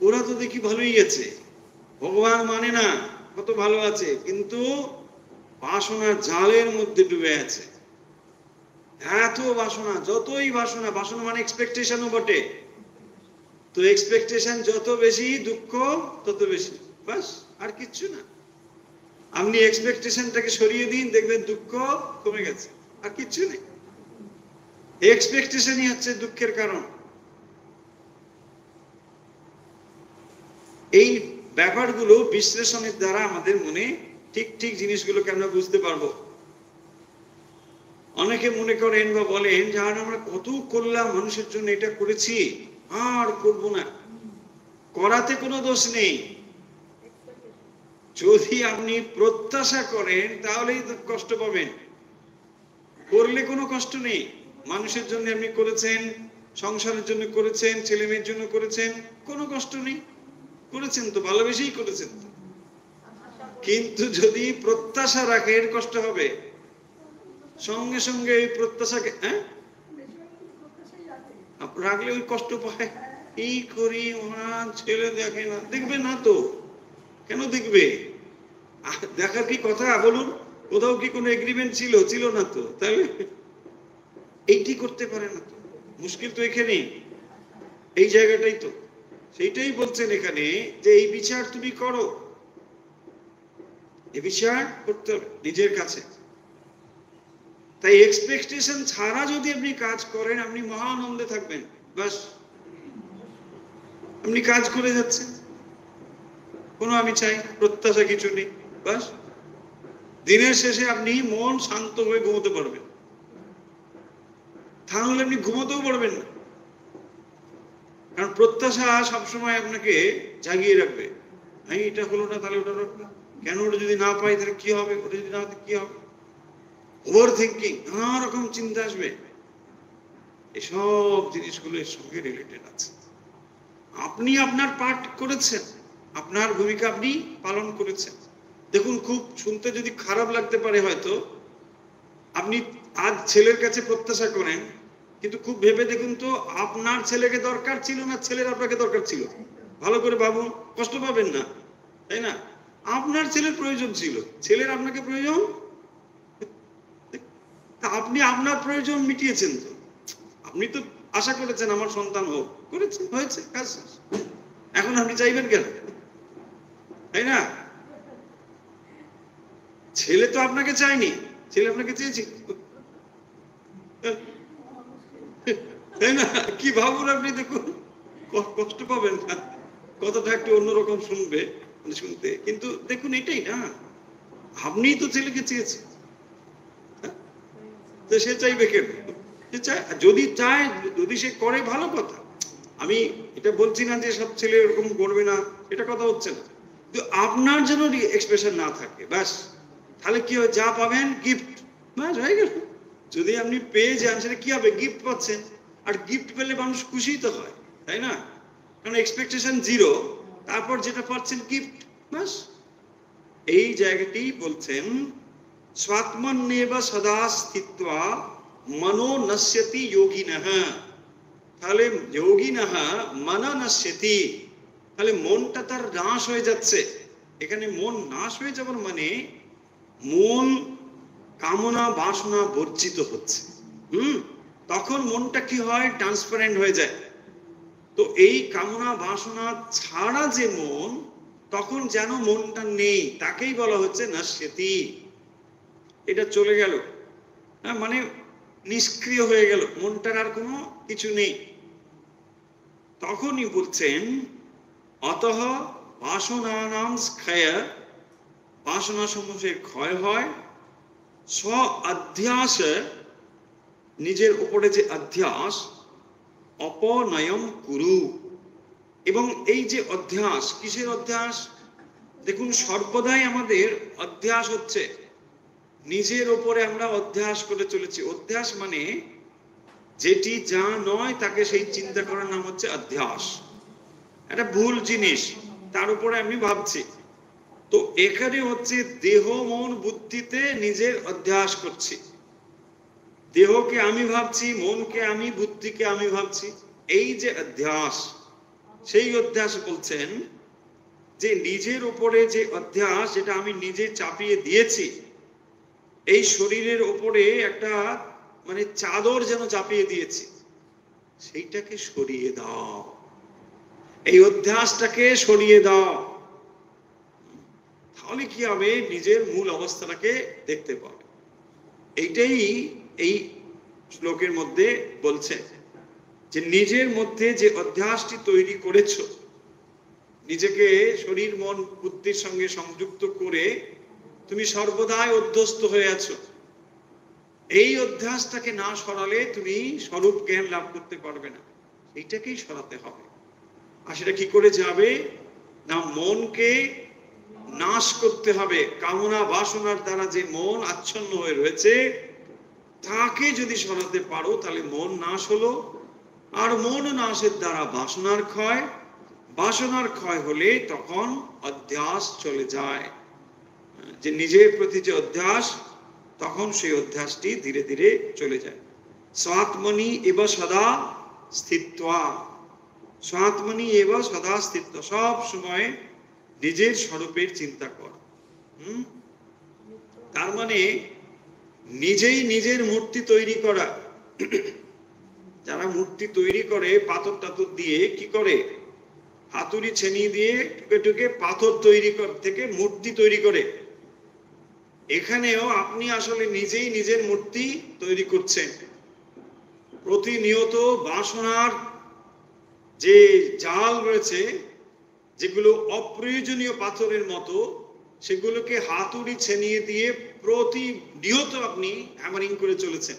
ওরা তো দেখি ভালোই আছে, ভগবান মানে না, কত ভালো আছে, কিন্তু বাসনার জালের মধ্যে ডুবে আছে। এত বাসনা, যতই বাসনা, বাসনা মানে এক্সপেকটেশনও বটে, তো এক্সপেকটেশন যত বেশি দুঃখ তত বেশি, বাস আর কিচ্ছু না। আপনি এক্সপেকটেশনটাকে সরিয়ে দিন, দেখবেন দুঃখ কমে গেছে, আর কিচ্ছু নেই। এক্সপেকটেশনই হচ্ছে দুঃখের কারণ। এই ব্যাপারগুলো বিশ্লেষণের দ্বারা আমাদের মনে ঠিক ঠিক জিনিসগুলোকে আমরা বুঝতে পারবো। অনেকে মনে করেন বা বলেন যে আমরা কত করলাম মানুষের জন্য, এটা করেছি আর করব না। করাতে কোনো দোষ নেই, যদি আপনি প্রত্যাশা করেন তাহলেই কষ্ট পাবেন। করলে কোনো কষ্ট নেই। মানুষের জন্য আপনি করেছেন, সংসারের জন্য করেছেন, ছেলে মেয়ের জন্য করেছেন, কোনো কষ্ট নেই, করেছেন তো ভালোবেসেই করেছেন। কিন্তু যদি প্রত্যাশা রাখেন কষ্ট হবে। সঙ্গে সঙ্গে এই প্রত্যাশাকে রাখলে ওই কষ্ট পায়, এই করি ওরা ছেলে দেখে না, দেখবে না তো, কেন দেখবে? দেখার কি কথা বলুন? কোথাও কি কোনো এগ্রিমেন্ট ছিল? ছিল না তো, তাহলে এইটি করতে পারে না তো, মুশকিল তো এখানেই, এই জায়গাটাই তো। সেইটাই বলছেন এখানে যে এই বিচার তুমি করো, এই বিচার করতে হবে নিজের কাছে। তাই এক্সপেকটেশন ছাড়া যদি আপনি কাজ করেন, আপনি মহা আনন্দে থাকবেন, বাস আপনি কাজ করে যাচ্ছেন, কোনো আমি চাই প্রত্যাশা কিছু নেই, বাস দিনের শেষে আপনি মন শান্ত হয়ে ঘুমোতে পারবেন। তাহলে আপনি ঘুমোতেও পারবেন না, কারণ প্রত্যাশা সবসময় আপনাকে জাগিয়ে রাখবে। এটা হলো না, তাহলে ওটা রাখবে, কেন ওটা যদি না পাই তাহলে কি হবে, ওটা যদি না হয় কি হবে, ওভার থিঙ্কিং, নানা রকম চিন্তা আসবে। এসব জিনিসগুলো এর সঙ্গে রিলেটেড আছে। আপনি আপনার পার্ট করেছেন, আপনার ভূমিকা আপনি পালন করেছেন। দেখুন, খুব শুনতে যদি খারাপ লাগতে পারে হয়তো, আপনি আজ ছেলের কাছে প্রত্যাশা করেন, কিন্তু খুব ভেবে দেখুন তো, আপনার ছেলেকে দরকার ছিল না ছেলের আপনাকে দরকার ছিল? ভালো করে ভাবুন, কষ্ট পাবেন না, তাই না? আপনার ছেলের প্রয়োজন ছিল, ছেলের আপনাকে প্রয়োজন, আপনি আপনার প্রয়োজন মিটিয়েছেন তো। আপনি তো আশা করেছেন আমার সন্তান হোক, করেছেন, হয়েছে, কাজ। এখন আপনি চাইবেন কেন, তাই না? ছেলে তো আপনাকে চায়নি, ছেলে আপনাকে চেয়েছি, তাই না? কি ভাবুন আপনি, দেখুন, কষ্ট পাবেন না, কথাটা একটু অন্যরকম শুনবে, শুনতে, কিন্তু দেখুন এটাই না, আপনি তো ছেলেকে চেয়েছেন, তো সে চাইবে কেন? যদি চায়, যদি সে করে, ভালো কথা। আমি এটা বলছি না যে সব ছেলে এরকম করবে না, এটা কথা হচ্ছে না, কিন্তু আপনার যেন এক্সপ্রেশন না থাকে, ব্যাস। তাহলে কি হয়, যা পাবেন গিফট, ব্যাস হয়ে গেল। যদি আপনি পেয়ে যান, সেটা কি হবে, গিফট পাচ্ছেন। আর গিফট পেলে মানুষ খুশি তো হয়, তাই না? কারণ এক্সপেকটেশন জিরো, তারপর যেটা পাচ্ছেন গিফট, ব্যাস। এই জায়গাটি বলছেন, স্বাত্মন্যেব সদা স্থিত্বা মনো নশ্যতি যোগিনঃ। তাহলে যোগিনঃ মন নশ্যতি, তাহলে মনটা তার নাশ হয়ে যাচ্ছে। এখানে মন নাশ হয়ে যাবার মানে মন কামনা বাসনা বর্জিত হচ্ছে। তখন মনটা কি হয়, ট্রান্সপারেন্ট হয়ে যায়। তো এই কামনা বাসনা ছাড়া যে মন, তখন যেন মনটা নেই, তাকেই বলা হচ্ছে নশ্যতি। এটা চলে গেল, মানে নিষ্ক্রিয় হয়ে গেল, মনটার আর কোনো কিছু নেই। তখনই বলছেন, অতঃ বাসনানাং ক্ষয়, বাসনা সমূহের ক্ষয় হয়, স্ব অধ্যাস, নিজের উপরে যে অধ্যাস, অপনয়ম কুরু। এবং এই যে অধ্যাস, কিসের অধ্যাস? দেখুন, সর্বদাই আমাদের অধ্যাস হচ্ছে নিজের ওপরে, আমরা অধ্যাস করে চলেছি। অধ্যাস মানে যেটি যা নয় তাকে সেই চিন্তা করার নাম হচ্ছে অধ্যাস। একটা ভুল জিনিস, তার উপরে আমি ভাবছি। তো এখানে হচ্ছে দেহ মন বুদ্ধিতে নিজের অধ্যাস করছি। দেহকে আমি ভাবছি, মনকে আমি, বুদ্ধিকে আমি ভাবছি, এই যে অধ্যাস, সেই অধ্যাস বলছেন যে নিজের উপরে যে অধ্যাস, যেটা আমি নিজে চাপিয়ে দিয়েছি, এই শরীরের ওপরে একটা মানে চাদর যেন চাপিয়ে দিয়েছি, সেইটাকে সরিয়ে দাও, এই অধ্যাসটাকে সরিয়ে দাও। তাহলে কি হবে, নিজের মূল অবস্থাটাকে দেখতে পাবে। এইটাই এই শ্লোকের মধ্যে বলছে, যে নিজের মধ্যে যে অধ্যাসটি তৈরি করেছ, নিজেকে শরীর মন বুদ্ধির সঙ্গে সংযুক্ত করে তুমি সর্বদাই অধ্যস্ত হয়ে আছো, এই অধ্যাসটাকে না সরালে তুমি স্বরূপ জ্ঞান লাভ করতে পারবে না। এইটাকেই সরাতে হবে। আর সেটা কি করে যাবে না, মনকে নাশ করতে হবে। কামনা বাসনার দ্বারা যে মন আচ্ছন্ন হয়ে রয়েছে, তাকে যদি সরাতে পারো, তাহলে মন নাশ হলো। আর মন নাশের দ্বারা বাসনার ক্ষয়, বাসনার ক্ষয় হলে তখন অধ্যাস চলে যায়। যে নিজের প্রতি যে অধ্যাস, তখন সেই অধ্যাসটি ধীরে ধীরে চলে যায়। স্বাত্মনি এব সদা স্থিত্বা, স্বাত্মনি এব সদা স্থিত্ব, সব সময় নিজের স্বরূপের চিন্তা কর। তার মানে নিজেই নিজের মূর্তি তৈরি করা। যারা মূর্তি তৈরি করে পাথর টাথর দিয়ে, কি করে, হাতুড়ি ছেনি দিয়ে টুকে টুকে পাথর তৈরি থেকে মূর্তি তৈরি করে। এখানেও আপনি আসলে নিজেই নিজের মূর্তি তৈরি করছেন। প্রতিনিয়ত বাসনার যে জাল রয়েছে, যেগুলো অপ্রয়োজনীয় পাথরের মতো, সেগুলোকে হাতুড়ি ছেনিয়ে দিয়ে প্রতিনিয়ত আপনি হ্যামারিং করে চলেছেন।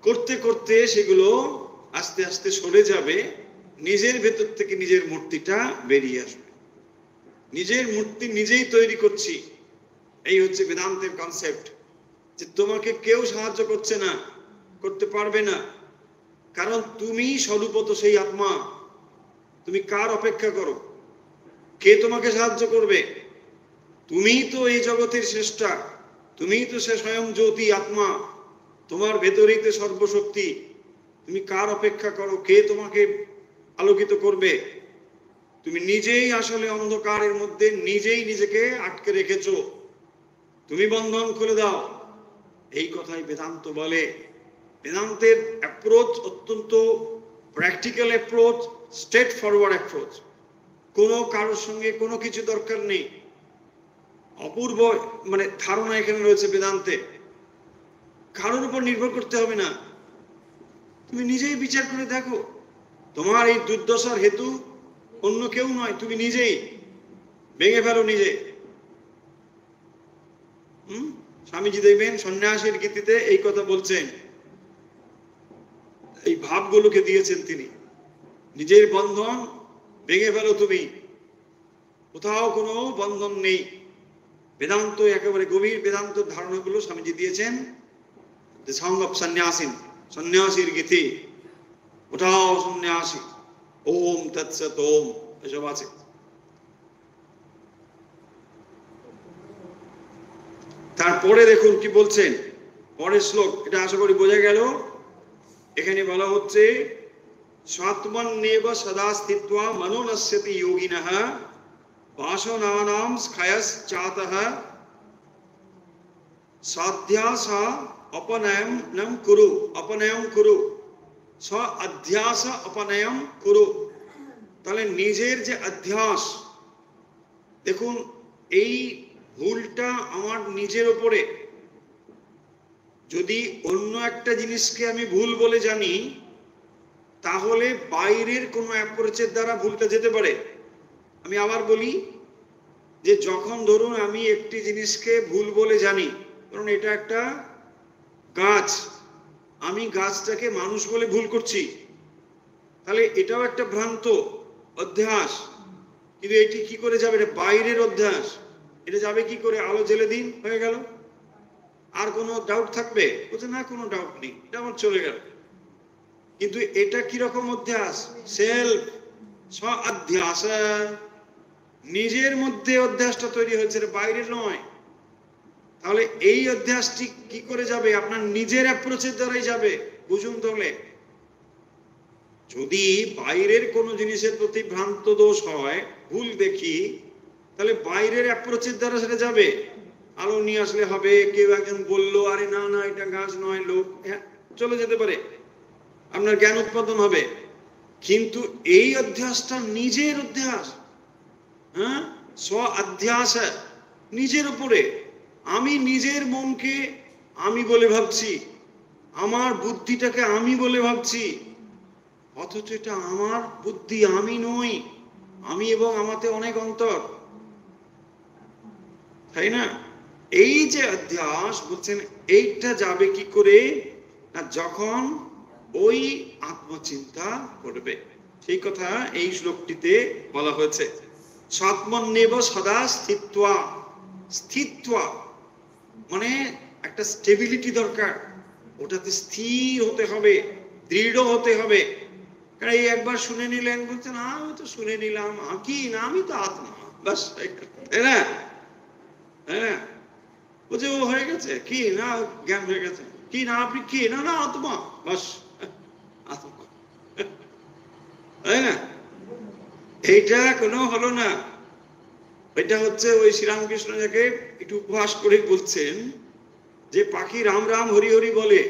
করতে করতে সেগুলো আস্তে আস্তে সরে যাবে, নিজের ভেতর থেকে নিজের মূর্তিটা বেরিয়ে আসবে। নিজের মূর্তি নিজেই তৈরি করছি, এই হচ্ছে বেদান্তের কনসেপ্ট। যে তোমাকে কেউ সাহায্য করছে না, করতে পারবে না, কারণ তুমি স্বরূপত সেই আত্মা। তুমি কার অপেক্ষা করো? কে তোমাকে সাহায্য করবে? তুমিই তো এই জগতের শ্রেষ্ঠা, তুমিই তো সে স্বয়ং জ্যোতি আত্মা, তোমার ভেতরেই তো সর্বশক্তি। তুমি কার অপেক্ষা করো? কে তোমাকে আলোকিত করবে? তুমি নিজেই আসলে অন্ধকারের মধ্যে নিজেই নিজেকে আটকে রেখেছো। তুমি বন্ধন খুলে দাও। এই কথাই বেদান্ত বলে। বেদান্তের অ্যাপ্রোচ অত্যন্ত practical approach, straight forward approach. কোনো কারোর সঙ্গে কোনো কিছু দরকার নেই। অপূর্ব মানে ধারণা এখানে রয়েছে বেদান্তে। কারোর উপর নির্ভর করতে হবে না। তুমি নিজেই বিচার করে দেখো, তোমার এই দুর্দশার হেতু অন্য কেউ নয়, তুমি নিজেই। ভেঙে ফেলো নিজে। স্বামীজি দেখবেন সন্ন্যাসীর গীতিতে এই কথা বলছেন, এই ভাবগুলোকে দিয়েছেন তিনি। নিজের বন্ধন ভেঙে ফেলো তুমি, কোথাও কোনো বন্ধন নেই। বেদান্ত একেবারে গভীর বেদান্ত ধারণাগুলো স্বামীজি দিয়েছেন দ্য সং অফ সন্ন্যাসিন, সন্ন্যাসীর গীতি। ওঠাও সন্ন্যাসী, ওম তৎসৎ ওম, এসব আছে। তারপরে দেখুন কি বলছেন পরের শ্লোক, এটা আশা করি বোঝা গেল। এখানে বলা হচ্ছে স্বাত্মন্যেব সদা স্থিত্বা মনো নশ্যতি যোগিনঃ বাসনানাম ক্ষয়শ্চাতঃ সাধ্যাস অপনয়নম কুরু, অপনয়ম কুরু, স্ব অধ্যাস অপনয়ম কুরু। তাহলে নিজের যে অধ্যাস, দেখুন এই ভুলটা আমার নিজের ওপরে। যদি অন্য একটা জিনিসকে আমি ভুল বলে জানি, তাহলে বাইরের কোনো অ্যাপ্রোচের দ্বারা ভুলটা যেতে পারে। আমি আবার বলি যে যখন ধরুন আমি একটি জিনিসকে ভুল বলে জানি, কারণ এটা একটা গাছ, আমি গাছটাকে মানুষ বলে ভুল করছি, তাহলে এটাও একটা ভ্রান্ত অধ্যাস। কিন্তু এটি কি করে যাবে? এটা বাইরের অধ্যাস। এটা যাবে কি করে? আলো জ্বেলে দিন, হয়ে গেল। আর কোনো ডাউট থাকবে? বলছে না, কোনো ডাউট নেই, এটা আমার চলে গেল। কিন্তু এটা কিরকম অধ্যাস? সেলফ, স্ব অধ্যাস। নিজের মধ্যে অধ্যাসটা তৈরি হয়েছে, বাইরের নয়। তাহলে এই অধ্যাসটি কি করে যাবে? আপনার নিজের অ্যাপ্রোচের দ্বারাই যাবে। বুঝুন তাহলে, যদি বাইরের কোনো জিনিসের প্রতি ভ্রান্ত দোষ হয়, ভুল দেখি, তাহলে বাইরের অ্যাপ্রোচের দ্বারা সেটা যাবে। আলো নিয়ে আসলে হবে, কেউ একজন বললো আরে না না এটা গাছ নয়, লোক, চলে যেতে পারে, আপনার জ্ঞান উৎপাদন হবে। কিন্তু এই অধ্যাসটা নিজের অধ্যাস, হ্যাঁ, স্ব অধ্যাস, নিজের উপরে। আমি নিজের মনকে আমি বলে ভাবছি, আমার বুদ্ধিটাকে আমি বলে ভাবছি, অথচ এটা আমার বুদ্ধি, আমি নই। আমি এবং আমাতে অনেক অন্তর, তাই না? এই যে অধ্যাস বলছেন, এইটা যাবে কি করে না যখন ওই আত্মচিন্তা করবে। সেই কথা এই শ্লোকটিতে বলা হয়েছে। স্বাত্মন্যেব সদা স্থিত্বা, স্থিত্বা মানে একটা স্টেবিলিটি দরকার, ওটাতে স্থির হতে হবে, দৃঢ় হতে হবে। কারণ এই একবার শুনে নিলেন, বলছেন আমি তো শুনে নিলাম, কি না, আমি তো আত্মা, বাস, তাই না? হ্যাঁ, বলছে ও হয়ে গেছে, কি না জ্ঞান হয়ে গেছে, কি না আপনি কি না, না আত্মা, বাস। আত্মা, তাই না? এইটা কোনো হলো না। এটা হচ্ছে ওই শ্রীরামকৃষ্ণ যাকে একটু উপহাস করে বলছেন যে পাখি রাম রাম হরি হরি বলে,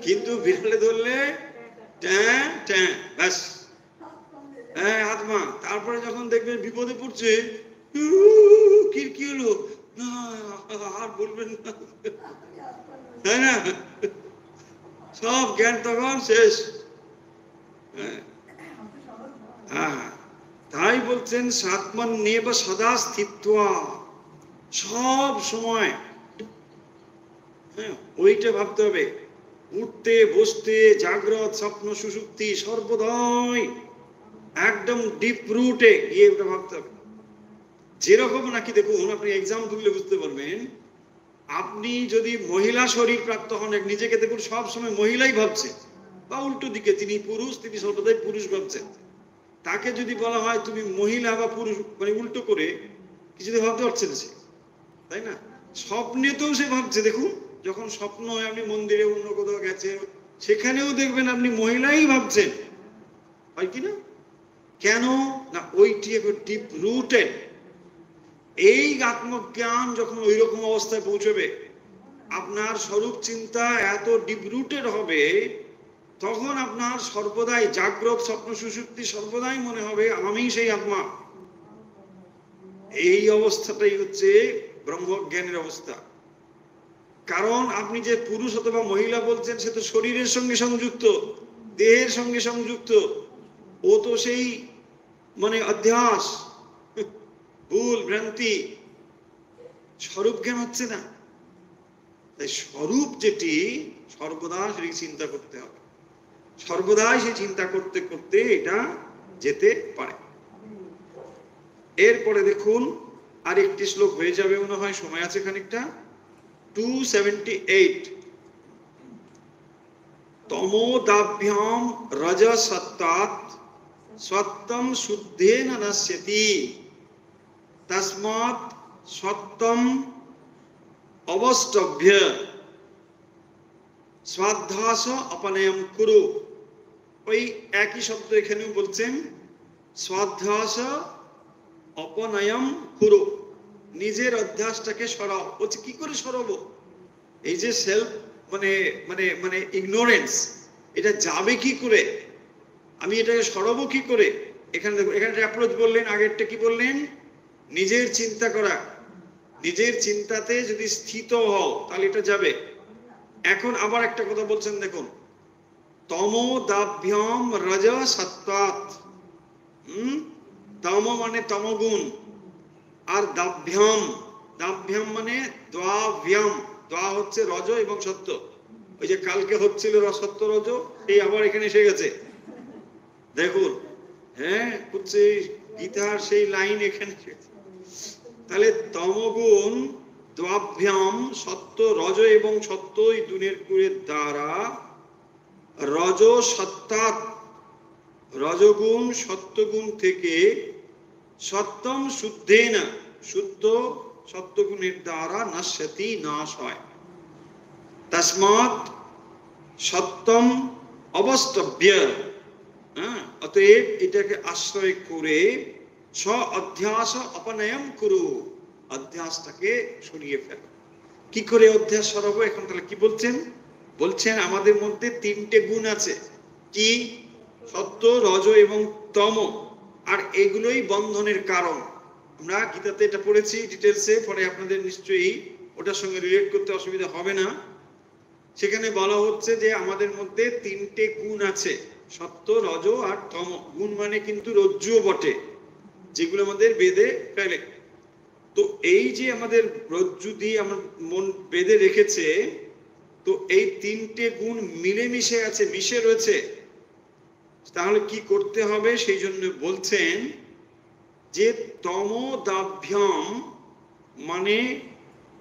কিন্তু বিড়ালে ধরলে ট্যাঁ ট্যাঁ, ব্যাস, হ্যাঁ আত্মা। তারপরে যখন দেখবেন বিপদে পড়ছে, কি হলো না আর বলবেন না, তাই না? সব জ্ঞান তখন শেষ। হ্যাঁ, তাই বলছেন সাত্মন্যে বা সদা স্থিত্বা, সব সময় ওইটা ভাবতে হবে। উঠতে বসতে জাগ্রত স্বপ্ন সুষুপ্তি সর্বদাই একদম ডিপ রুটে গিয়ে ওটা ভাবতে হবে। যেরকম নাকি দেখুন, আপনি এক্সাম্পল দিলে বুঝতে পারবেন। আপনি যদি মহিলা শরীর প্রাপ্ত হন, নিজেকে দেখুন সব সময় মহিলাই ভাবছে, বা উল্টো দিকে তিনি পুরুষ, তিনি সর্বদাই পুরুষ ভাবছেন। তাকে যদি বলা হয় তুমি মহিলা বা পুরুষ, মানে উল্টো করে কিছুতে ভাবতে পারছেন সে, তাই না? স্বপ্নেতেও সে ভাবছে। দেখুন, যখন স্বপ্ন হয় আপনি মন্দিরে অন্য কোথাও গেছেন, সেখানেও দেখবেন আপনি মহিলাই ভাবছেন, হয় কি না? কেন না, ওইটি একটু ডিপ রুটেড। এই আত্মজ্ঞান যখন ওই রকম অবস্থায় পৌঁছবে, আপনার স্বরূপ চিন্তা এত ডিপ রুটেড হবে, তখন আপনার সর্বদাই জাগ্রত স্বপ্ন সুষুপ্তি সর্বদাই মনে হবে আমি সেই আত্মা। এই অবস্থাটাই হচ্ছে ব্রহ্মজ্ঞানের অবস্থা। কারণ আপনি যে পুরুষ অথবা মহিলা বলছেন, সে তো শরীরের সঙ্গে সংযুক্ত, দেহের সঙ্গে সংযুক্ত। ও তো সেই মানে অধ্যাস, ভুল ভ্রান্তি, স্বরূপ জ্ঞান হচ্ছে না। তাই স্বরূপ যেটি সর্বদা সেই চিন্তা করতে হবে, সর্বদাই সে চিন্তা করতে করতে এটা যেতে পারে। এরপরে দেখুন আরেকটি শ্লোক হয়ে যাবে মনে হয়, সময় আছে খানিকটা। 278 তমোদাভ্যাম রজসত্তাৎ সত্যম শুদ্ধেন নশ্যতি তস্মাৎ সত্যম অবষ্টভ্য স্বাধ্যাস অপনয়ম কুরু। ওই একই শব্দ এখানেও বলছেন, স্বাধ্যাস অপনয়ম কুরু, নিজের অধ্যাসটাকে সরাও। বলছে কি করে সরাবো? এই যে সেলফ মানে মানে মানে ইগনোরেন্স, এটা যাবে কি করে, আমি এটাকে সরাবো কি করে? এখানে দেখো, এখানে অ্যাপ্রোচ বললেন, আগেরটা কি বললেন? নিজের চিন্তা করা, নিজের চিন্তাতে যদি স্থিত হও তাহলে এটা যাবে। এখন আবার একটা কথা বলছেন, দেখুন, তমোদাভ্যাম রজ সত্তাৎ। তম মানে তমগুণ, আর দাভ্যাম, দাভ্যাম মানে দ্বাভ্যাম, দ্বা হচ্ছে রজ এবং সত্য। ওই যে কালকে হচ্ছিল সত্য রজ, এই আবার এখানে এসে গেছে, দেখুন। হ্যাঁ, হচ্ছে গীতার সেই লাইন এখানে। তাহলে তমগুণ দ্বাভ্যাম, সত্য রজ এবং সত্য, এই দুনের গুণের দ্বারা রজ সত্তাৎ, রজগুণ সত্যগুণ থেকে সত্যম শুদ্ধেন, শুদ্ধ সত্যগুণের দ্বারা নশ্যতি, নাশ হয়। তস্মাৎ সত্যম অবষ্টভ্য, অতএব এটাকে আশ্রয় করে স্ব অধ্যাস অপনয়ম কুরু, অধ্যাসটাকে সরিয়ে ফেলো। কি করে অধ্যাস সরাবো? এখন তাহলে কি বলছেন? বলছেন আমাদের মধ্যে তিনটে গুণ আছে, কি? সত্য, রজ এবং তম। আর এগুলোই বন্ধনের কারণ। আমরা গীতাতে এটা পড়েছি ডিটেলসে, পরে আপনাদের নিশ্চয়ই ওটার সঙ্গে রিলেট করতে অসুবিধা হবে না। সেখানে বলা হচ্ছে যে আমাদের মধ্যে তিনটে গুণ আছে, সত্য, রজ আর তম। গুণ মানে কিন্তু রজ্জুও বটে, যেগুলো আমাদের বেদে ফেলে। তো এই যে আমাদের রজ্জু দিয়ে আমার মন বেদে রেখেছে, তো এই তিনটে গুণ মিলেমিশে আছে, মিশে রয়েছে। তাহলে কি করতে হবে? সেই জন্য বলছেন যে তমোদাভ্যাম, মানে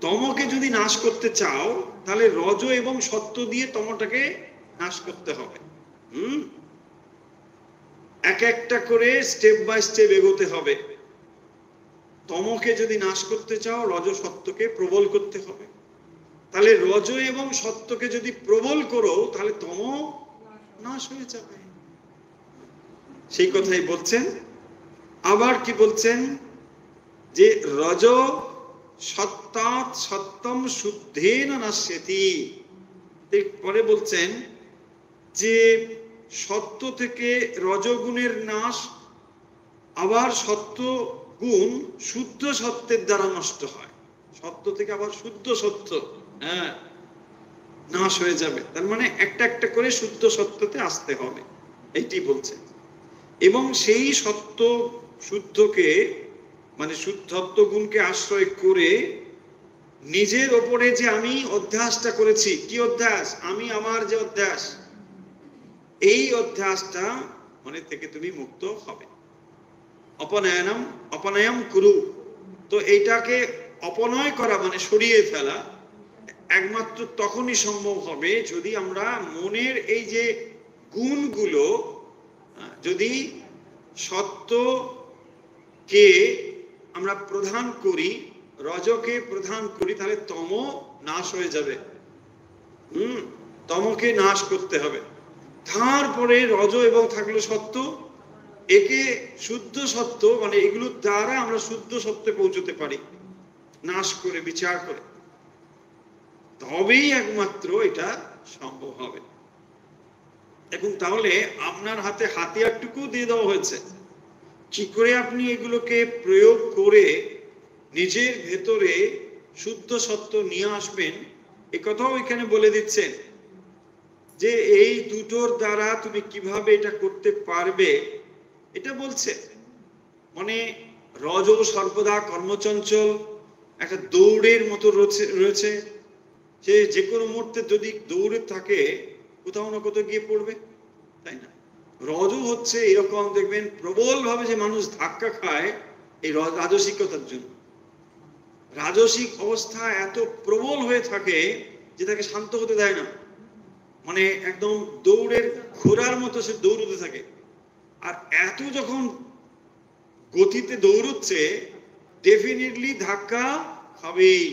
তমকে যদি নাশ করতে চাও তাহলে রজ এবং সত্য দিয়ে তমটাকে নাশ করতে হবে। এক একটা করে স্টেপ বাই স্টেপ এগোতে হবে। তমকে যদি নাশ করতে চাও, রজ সত্যকে প্রবল করতে হবে। তাহলে রজ এবং সত্যকে যদি প্রবল করো, তাহলে তম নাশ হয়ে যাবে। সেই কথাই বলছেন। আবার কি বলছেন যে রজ সত্তাৎ সত্যম শুদ্ধেন নাশ্যতি। পরে বলছেন যে সত্য থেকে রজগুণের নাশ, আবার সত্য গুণ শুদ্ধ সত্যের দ্বারা নষ্ট হয়। সত্য থেকে আবার শুদ্ধ সত্য নাশ হয়ে যাবে। তার মানে একটা একটা করে শুদ্ধ সত্যতে আসতে হবে, এইটি বলছে। এবং সেই সত্য শুদ্ধকে মানে শুদ্ধত্ব গুণকে আশ্রয় করে নিজের ওপরে যে আমি অধ্যাসটা করেছি, কি অধ্যাস? আমি আমার যে অধ্যাস, এই অধ্যাসটা মানে থেকে তুমি মুক্ত হবে। অপনয়নম অপনয়ম কুরু। তো এইটাকে অপনয় করা মানে সরিয়ে ফেলা একমাত্র তখনই সম্ভব হবে যদি আমরা মনের এই যে গুণগুলো, যদি সত্যকে আমরা প্রধান করি, রজকে প্রধান করি, তাহলে তম নাশ হয়ে যাবে। তমকে নাশ করতে হবে। তারপরে রজ এবং থাকলো সত্য, একে শুদ্ধ সত্য মানে এগুলোর দ্বারা আমরা শুদ্ধ সত্যে পৌঁছতে পারি, নাশ করে বিচার করে, তবেই একমাত্র এটা সম্ভব হবে। এখন তাহলে আপনার হাতে হাতিয়ারটুকু দিয়ে দেওয়া হয়েছে, কি করে আপনি এগুলোকে প্রয়োগ করে নিজের ভেতরে শুদ্ধ সত্য নিয়ে আসবেন, এ কথাও এখানে বলে দিচ্ছেন যে এই দুটোর দ্বারা তুমি কিভাবে এটা করতে পারবে, এটা বলছে। মানে রজ সর্বদা কর্মচঞ্চল, একটা দৌড়ের মতো রয়েছে, সে যে কোনো মুহূর্তে যদি দৌড়ে থাকে কোথাও না কোথাও গিয়ে পড়বে, তাই না? রজ হচ্ছে এরকম, দেখবেন প্রবল ভাবে যে মানুষ ধাক্কা খায় এই রাজসিকতার জন্য। রাজসিক অবস্থা এত প্রবল হয়ে থাকে যে তাকে শান্ত হতে দেয় না, মানে একদম দৌড়ের ঘোড়ার মতো সে দৌড়তে থাকে। আর এত যখন গতিতে দৌড়চ্ছে, ডেফিনেটলি ধাক্কা খাবেই,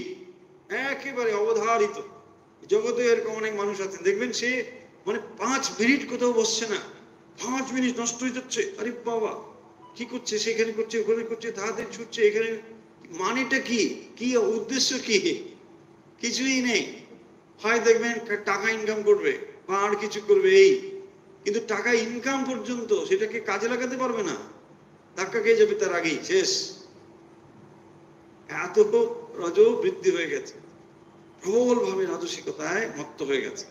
একেবারে অবধারিত। জগতে এরকম অনেক মানুষ আছেন, দেখবেন সে মানে 5 মিনিট কোথাও বসছে না, 5 মিনিট নষ্ট হয়ে যাচ্ছে। আরে বাবা, কি করছে? সেখানে করছে, ওখানে করছে, তাড়াতাড়ি ছুটছে, এখানে মানেটা কি, কি উদ্দেশ্য কি? কিছুই নেই। হয় দেখবেন টাকা ইনকাম করবে বা আর কিছু করবে, এই কিন্তু টাকা ইনকাম পর্যন্ত সেটাকে কাজে লাগাতে পারবে না, ধাক্কা খেয়ে যাবে তার আগেই শেষ। এত রজ বৃদ্ধি হয়ে গেছে, প্রবল ভাবে রাজসিকতায় মত্ত হয়ে গেছে।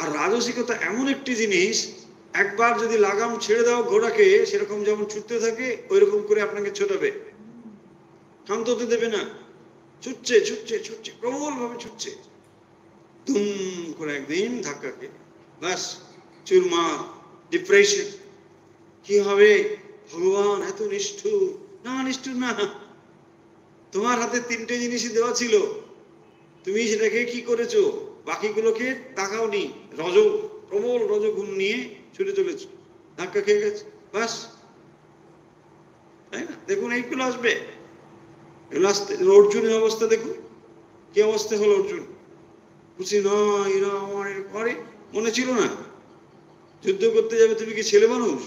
আর রাজসিকতা এমন একটি জিনিস, একবার যদি লাগাম ছেড়ে দাও ঘোড়াকে, সেরকম যেমন ছুটতে থাকে ওইরকম করে আপনাকে ছোটাবে, শান্ত হতে দেবে না। ছুটছে ছুটছে ছুটছে, প্রবল ভাবে ছুটছে, দুম করে একদিন ধাক্কা খেয়ে ব্যাস চুরমার, ডিপ্রেশন। কি হবে? ভগবান এত নিষ্ঠুর? না, নিষ্ঠুর না। তোমার হাতে 3টে জিনিসই দেওয়া ছিল, তুমি সেটাকে কি করেছো? বাকিগুলোকে তাকাওনি, প্রবল রজগুণ নিয়ে ছুটে চলেছ, ধাক্কা খেয়ে গেছে, ব্যাস। তাই না? দেখুন এইগুলো আসবে, এগুলো আসতে। অর্জুনের অবস্থা দেখুন, কি অবস্থা হলো অর্জুন। বুঝছি না, এরা আমার করে মনে ছিল না যুদ্ধ করতে যাবে, তুমি কি ছেলে মানুষ?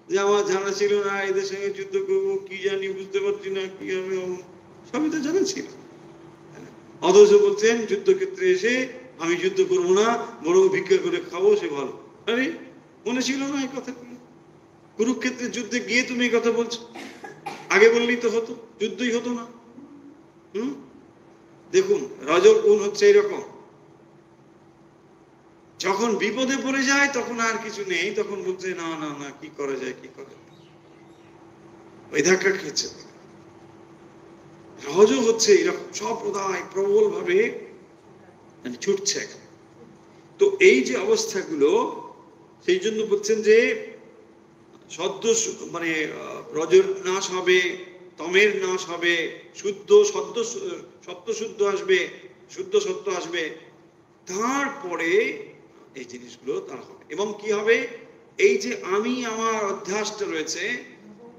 যে আমার জানা ছিল না এদের সঙ্গে যুদ্ধ করবো, কি জানি বুঝতে পারছি না কি হবে, সবই তো জানা ছিল। অথচ বলছেন যুদ্ধক্ষেত্রে এসে আমি যুদ্ধ করবো না, বরং ভিক্ষা করে খাবো, সে ভালো। আরে মনে ছিল না এই কথাগুলো? কুরুক্ষেত্রের যুদ্ধে গিয়ে তুমি এই কথা বলছো, আগে বললেই তো হতো, যুদ্ধই হতো না। দেখুন রজগুণ হচ্ছে এরকম, যখন বিপদে পড়ে যায় তখন আর কিছু নেই, তখন বলছে না না না, কি করা যায়, কি করা যায়, ওই ধাক্কা খেয়েছে। রজ হচ্ছে এরকম সম্প্রদায় প্রবল ভাবে ছুটছে। তো এই যে অবস্থাগুলো, সেই জন্য বলছেন যে সদ্য মানে রজের নাশ হবে, তমের নাশ হবে, শুদ্ধ সত্য শুদ্ধ আসবে, শুদ্ধ সত্য আসবে, তারপরে এই জিনিসগুলো তার হবে। এবং কি হবে? এই যে আমি আমার অধ্যাসটা রয়েছে,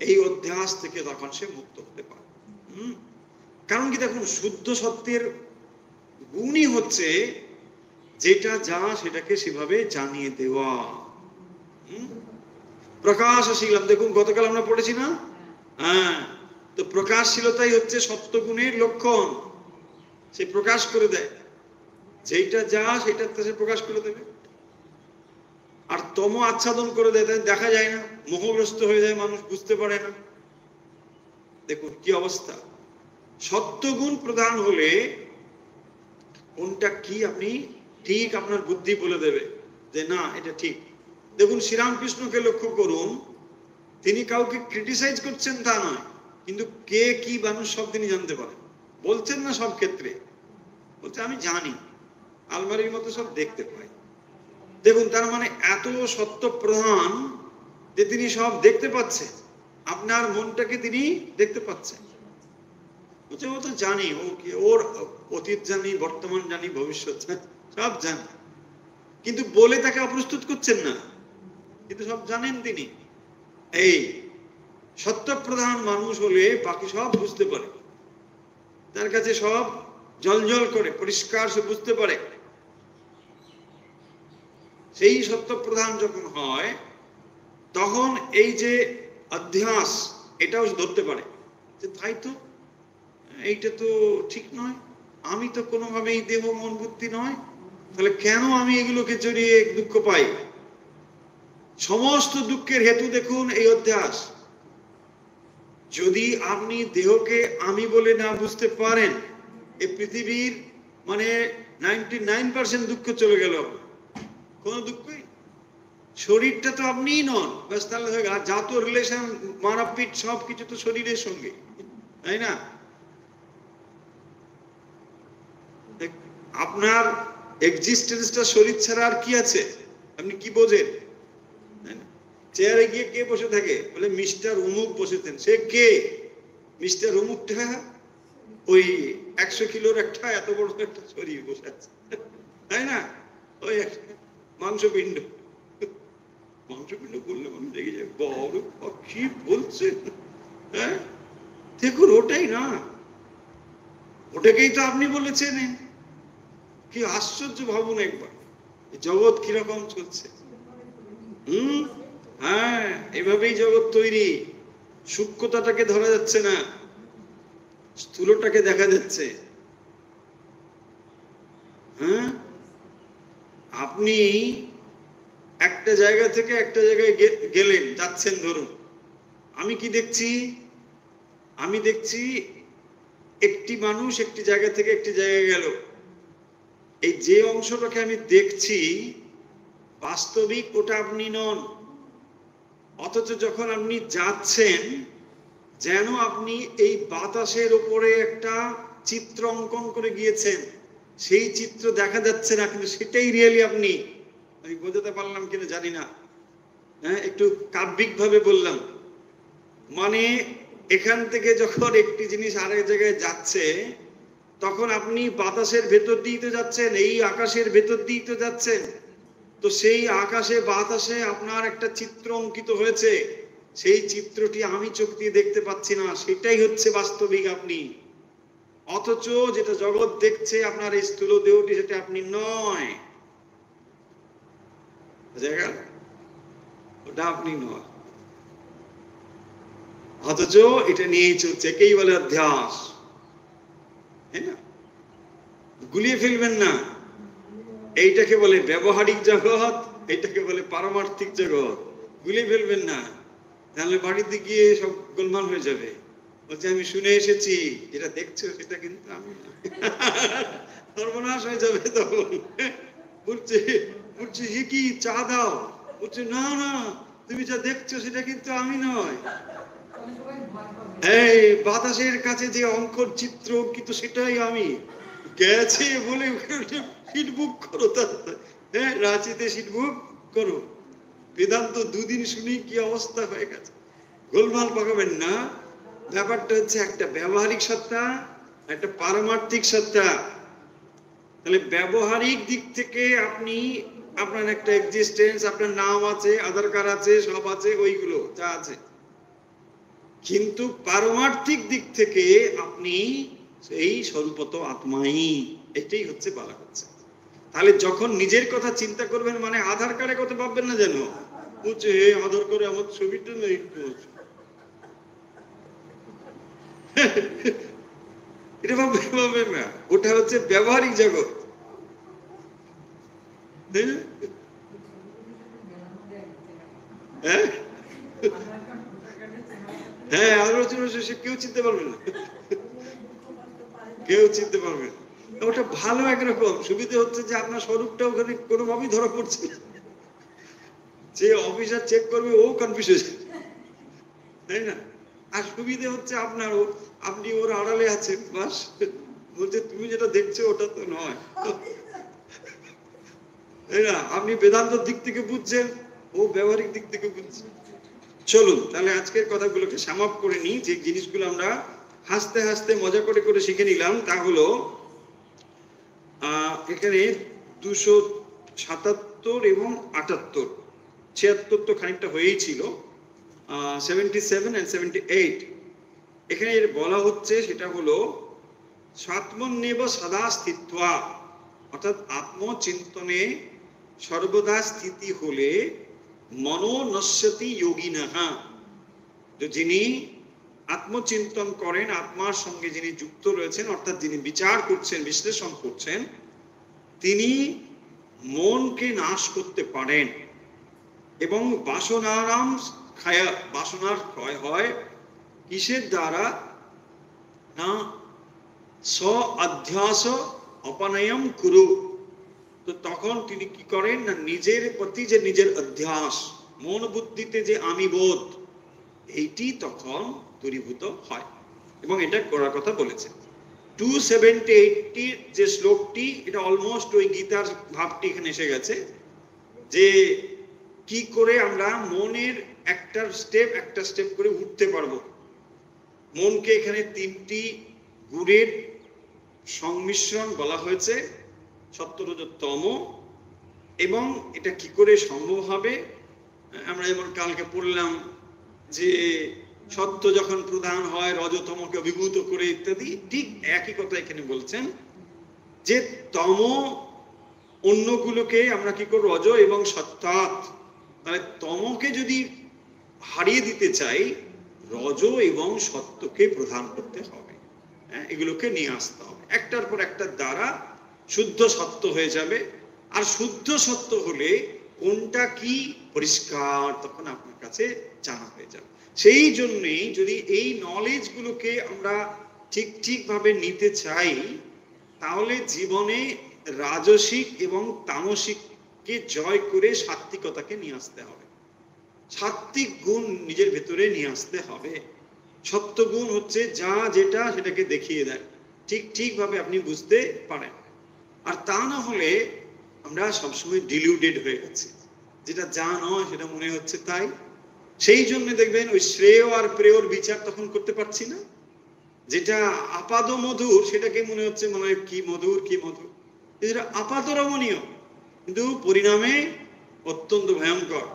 এই অধ্যাস থেকে তখন সে মুক্ত হতে পারে। কারণ কি দেখুন, শুদ্ধ সত্যের গুণই হচ্ছে যেটা যা সেটাকে সেভাবে জানিয়ে দেওয়া। প্রকাশশীলম, দেখুন গতকাল আমরা পড়েছি না? হ্যাঁ, তো প্রকাশশীলতাই হচ্ছে সত্যগুণের লক্ষণ। সে প্রকাশ করে দেয়, যেটা যা সেটা সে প্রকাশ করে দেবে। আর তম আচ্ছাদন করে দেয়, তাই দেখা যায় না, মোহগ্রস্ত হয়ে যায় মানুষ, বুঝতে পারে না। দেখুন কি অবস্থা। সত্যগুণ প্রধান হলে কোনটা কি আপনি ঠিক আপনার বুদ্ধি বলে দেবে যে না এটা ঠিক। দেখুন শ্রীরামকৃষ্ণকে লক্ষ্য করুন, তিনি কাউকে ক্রিটিসাইজ করছেন তা নয়, কিন্তু কে কি মানুষ সব তিনি জানতে পারেন। বলছেন না সব ক্ষেত্রে, বলছে আমি জানি, আলমারির মতো সব দেখতে পাই। দেখুন তার মানে এত সত্য প্রধান যে তিনি সব দেখতে পাচ্ছে, আপনার মনটাকে তিনি দেখতে পাচ্ছেন। বলছে ও তো জানি, ও কি, ওর অতীত জানি, বর্তমান জানি, ভবিষ্যৎ সব জানি, কিন্তু বলে তাকে অপ্রস্তুত করছেন না, কিন্তু সব জানেন তিনি। এই সত্য প্রধান মানুষ হলে বাকি সব বুঝতে পারে, তার কাছে সব জলজল করে, পরিষ্কার সে বুঝতে পারে। সেই সত্য প্রধান যখন হয় তখন এই যে অধ্যাস, এটাও ধরতে পারে যে তাই তো, এইটা তো ঠিক নয়, আমি তো কোনোভাবেই দেহ মন বুদ্ধি নয়, তাহলে কেন আমি এগুলোকে জড়িয়ে দুঃখ পাই? সমস্ত দুঃখের হেতু দেখুন এই অধ্যাস। যদি আপনি দেহকে আমি বলে না বুঝতে পারেন, এই পৃথিবীর মানে 99% দুঃখ চলে গেল, কোন দুঃখই। শরীরটা তো আপনিই নন, ব্যাস তাহলে হয়ে গেল। যত রিলেশন, মারাপিট সবকিছু তো শরীরের সঙ্গে, তাই না? আপনার এক্সিস্টেন্সটা শরীর ছাড়া আর কি আছে, আপনি কি বোঝেন? চেয়ারে গিয়ে কে বসে থাকে, বলে মিস্টার অমুক বসেছেন। সে কে? মিস্টার অমুকটা ওই 100 কিলোর একটা এত বড় একটা শরীর বসে আছে, তাই না? ওই মাংসপিণ্ড, মাংসপিণ্ড বললে মানুষ দেখে যায়, বড় কি বলছে। হ্যাঁ দেখুন, ওটাই না, ওটাকেই তো আপনি বলেছেন। কি আশ্চর্য ভাবুন একবার, জগৎ কিরকম চলছে। হ্যাঁ, এভাবেই জগৎ তৈরি। সূক্ষ্মতাটাকে ধরা যাচ্ছে না, স্থূলটাকে দেখা যাচ্ছে। হ্যাঁ, আপনি একটা জায়গা থেকে একটা জায়গায় গেলেন, যাচ্ছেন, ধরুন আমি কি দেখছি? আমি দেখছি একটি মানুষ একটি জায়গা থেকে একটি জায়গায় গেল। এই যে অংশটাকে আমি দেখছি, বাস্তবিক ওটা আপনি নন। অথচ যখন আপনি যাচ্ছেন, যেন আপনি এই বাতাসের উপরে একটা চিত্র অঙ্কন করে গিয়েছেন, সেই চিত্র দেখা যাচ্ছে না, কিন্তু সেটাই রিয়েলি আপনি। আমি বোঝাতে পারলাম কিনা জানি না, হ্যাঁ একটু কাব্যিক ভাবে বললাম। মানে এখান থেকে যখন একটি জিনিস আরেক জায়গায় যাচ্ছে, তখন আপনি বাতাসের ভেতর দিয়ে তো যাচ্ছেন, এই আকাশের ভেতর দিয়ে তো যাচ্ছেন। তো সেই আকাশে বাতাসে আপনার একটা চিত্র অঙ্কিত হয়েছে, সেই চিত্রটি আমি চোখ দিয়ে দেখতে পাচ্ছি না, সেটাই হচ্ছে বাস্তবিক আপনি। অথচ যেটা জগৎ দেখছে, আপনার এই স্থূল দেহটি, সেটা আপনি নয়, ওটা আপনি নয়। অথচ এটা নিয়েই চলছে, একেই বলে অধ্যাস, তাই না? গুলিয়ে ফেলবেন না। এইটাকে বলে ব্যবহারিক জগৎ, এইটাকে বলে পারমার্থিক জগৎ। গুলিয়ে ফেলবেন না, তাহলে বাড়িতে গিয়ে সব গোলমাল হয়ে যাবে। বলছে আমি শুনে এসেছি, যেটা দেখছো সেটা কিন্তু আমি না, সর্বনাশ হয়ে যাবে তখন। বলছে বলছে হে কি, চা দাও? বলছে না না, তুমি যা দেখছো সেটা কিন্তু আমি নয়। এই বাতাসের কাছে যে অঙ্কন চিত্র অঙ্কিত, সেটাই আমি। গেছে বলে সিট বুক করো, হ্যাঁ রাঁচিতে সিট বুক করো। বেদান্ত দুদিন শুনি কি অবস্থা হয়ে গেছে। গোলমাল পাকাবেন না। ব্যাপারটা হচ্ছে একটা ব্যবহারিক সত্তা, একটা পারমার্থিক সত্তা। তাহলে ব্যবহারিক দিক থেকে আপনি, আপনার একটা এক্সিস্টেন্স, আপনার নাম আছে, আধার কার্ড আছে, সব আছে, ওইগুলো যা আছে। কিন্তু পারমার্থিক দিক থেকে আপনি এই স্বরূপত আত্মাই, এটাই হচ্ছে বলা হচ্ছে। তাহলে যখন নিজের কথা চিন্তা করবেন মানে আধার কার্ডে কথা ভাববেন না যেন বুঝছে আধার করে আমার ছবিটা নেই এটা ভাববেন না, ওটা হচ্ছে ব্যবহারিক জগৎ। হ্যাঁ হ্যাঁ আলোচনা শেষে কেউ চিনতে পারবে না, কেউ চিনতে পারবে না। ওটা ভালো একরকম সুবিধা হচ্ছে যে আপনার স্বরূপটা ওখানে কোনোভাবেই ধরা পড়ছে না, যে অফিসার চেক করবে ও কনফিউজ হয়ে যাবে, তাই না? আর সুবিধে হচ্ছে আপনার আপনি ওর আড়ালে আছেন, বাস বলছে তুমি যেটা দেখছো ওটা তো নয়, তাই না? আপনি বেদান্তর দিক থেকে বুঝছেন, ও ব্যবহারিক দিক থেকে বুঝছে। চলুন তাহলে আজকের কথাগুলোকে সামাপ করে নিই। যে জিনিসগুলো আমরা হাসতে হাসতে মজা করে করে শিখে নিলাম তা হলো এখানে 277 এবং 78, 76 তো খানিকটা হয়েই ছিল, 77 and 78 এখানে বলা হচ্ছে সেটা হলো স্বাত্মন্যেব সদা স্থিত্বা, অর্থাৎ আত্মচিন্তনে সর্বদা স্থিতি হলে মনো নশ্যতি যোগিনঃ, তো যিনি আত্মচিন্তন করেন, আত্মার সঙ্গে যিনি যুক্ত রয়েছেন, অর্থাৎ যিনি বিচার করছেন, বিশ্লেষণ করছেন, তিনি মনকে নাশ করতে পারেন এবং বাসনারাম ক্ষয়, বাসনার ক্ষয় হয় কিসের দ্বারা না স্ব অধ্যাস অপনয়ম কুরু, তো তখন তিনি কি করেন না নিজের প্রতি যে নিজের অধ্যাস, মন বুদ্ধিতে যে আমি বোধ, এইটি তখন দূরীভূত হয় এবং এটা করার কথা বলেছেন। 278 যে শ্লোকটি, এটা অলমোস্ট ওই গীতার ভাবটি এখানে এসে গেছে, যে কি করে আমরা মনের একটা স্টেপ করে উঠতে পারবো। মনকে এখানে 3টি গুণের সংমিশ্রণ বলা হয়েছে, সত্য রজ তম, এবং এটা কি করে সম্ভব হবে। আমরা যেমন কালকে পড়লাম যে সত্য যখন প্রধান হয় রজতমকে অভিভূত করে ইত্যাদি, ঠিক একই কথা এখানে বলছেন যে তম অন্যগুলোকে আমরা কি করব রজ এবং সত্যাৎ, তাহলে তমকে যদি হারিয়ে দিতে চাই রজ এবং সত্যকে প্রধান করতে হবে, এগুলোকে নিয়ে আসতে হবে, একটার পর একটার দ্বারা শুদ্ধ সত্য হয়ে যাবে। আর শুদ্ধ সত্য হলে কোনটা কি পরিষ্কার তখন আপনার কাছে জানা হয়ে যাবে। সেই জন্যই যদি এই নলেজ গুলোকে আমরা ঠিক ভাবে নিতে চাই, তাহলে জীবনে রাজসিক এবং তামসিককে জয় করে সাত্বিকতাকে নিয়ে আসতে হবে, সাত্বিক গুণ নিজের ভেতরে নিয়ে আসতে হবে। সত্য গুণ হচ্ছে যা যেটা সেটাকে দেখিয়ে দেয়, ঠিক ভাবে আপনি বুঝতে পারেন। আর তা না হলে আমরা সবসময় ডিলিউটেড হয়ে গেছি, যেটা যা নয় সেটা মনে হচ্ছে তাই। সেই জন্য দেখবেন ওই শ্রেয় আর প্রেয়র বিচার তখন করতে পারছি না, যেটা আপাদ মধুর সেটাকে মনে হচ্ছে মনে হয় কি মধুর কি মধুর, যেটা আপাত রমণীয় কিন্তু পরিণামে অত্যন্ত ভয়ঙ্কর।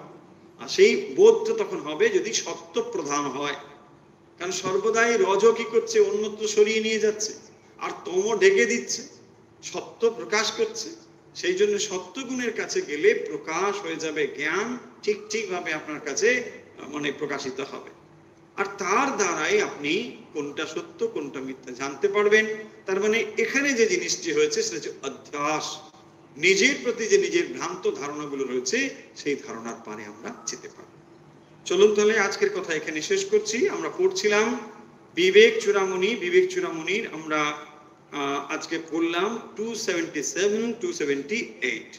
আর সেই বোধটা তখন হবে যদি সত্য প্রধান হয়, কারণ সর্বদাই রজ কি করছে অন্যত্র সরিয়ে নিয়ে যাচ্ছে আর তম ঢেকে দিচ্ছে, সত্য প্রকাশ করছে। সেই জন্য সত্য গুণের কাছে গেলে প্রকাশ হয়ে যাবে জ্ঞান, ঠিক ভাবে আপনার কাছে মানে প্রকাশিত হবে। আর তার দ্বারাই আপনি কোনটা সত্য কোনটা মিথ্যা জানতে পারবেন। তার মানে এখানে যে জিনিসটি হয়েছে সেটা হচ্ছে অধ্যাস, নিজের প্রতি যে নিজের ভ্রান্ত ধারণাগুলো রয়েছে সেই ধারণার পারে আমরা যেতে পারব। চলুন তাহলে আজকের কথা এখানে শেষ করছি। আমরা পড়ছিলাম বিবেক চূড়ামণির আমরা আজকে পড়লাম 277, 278।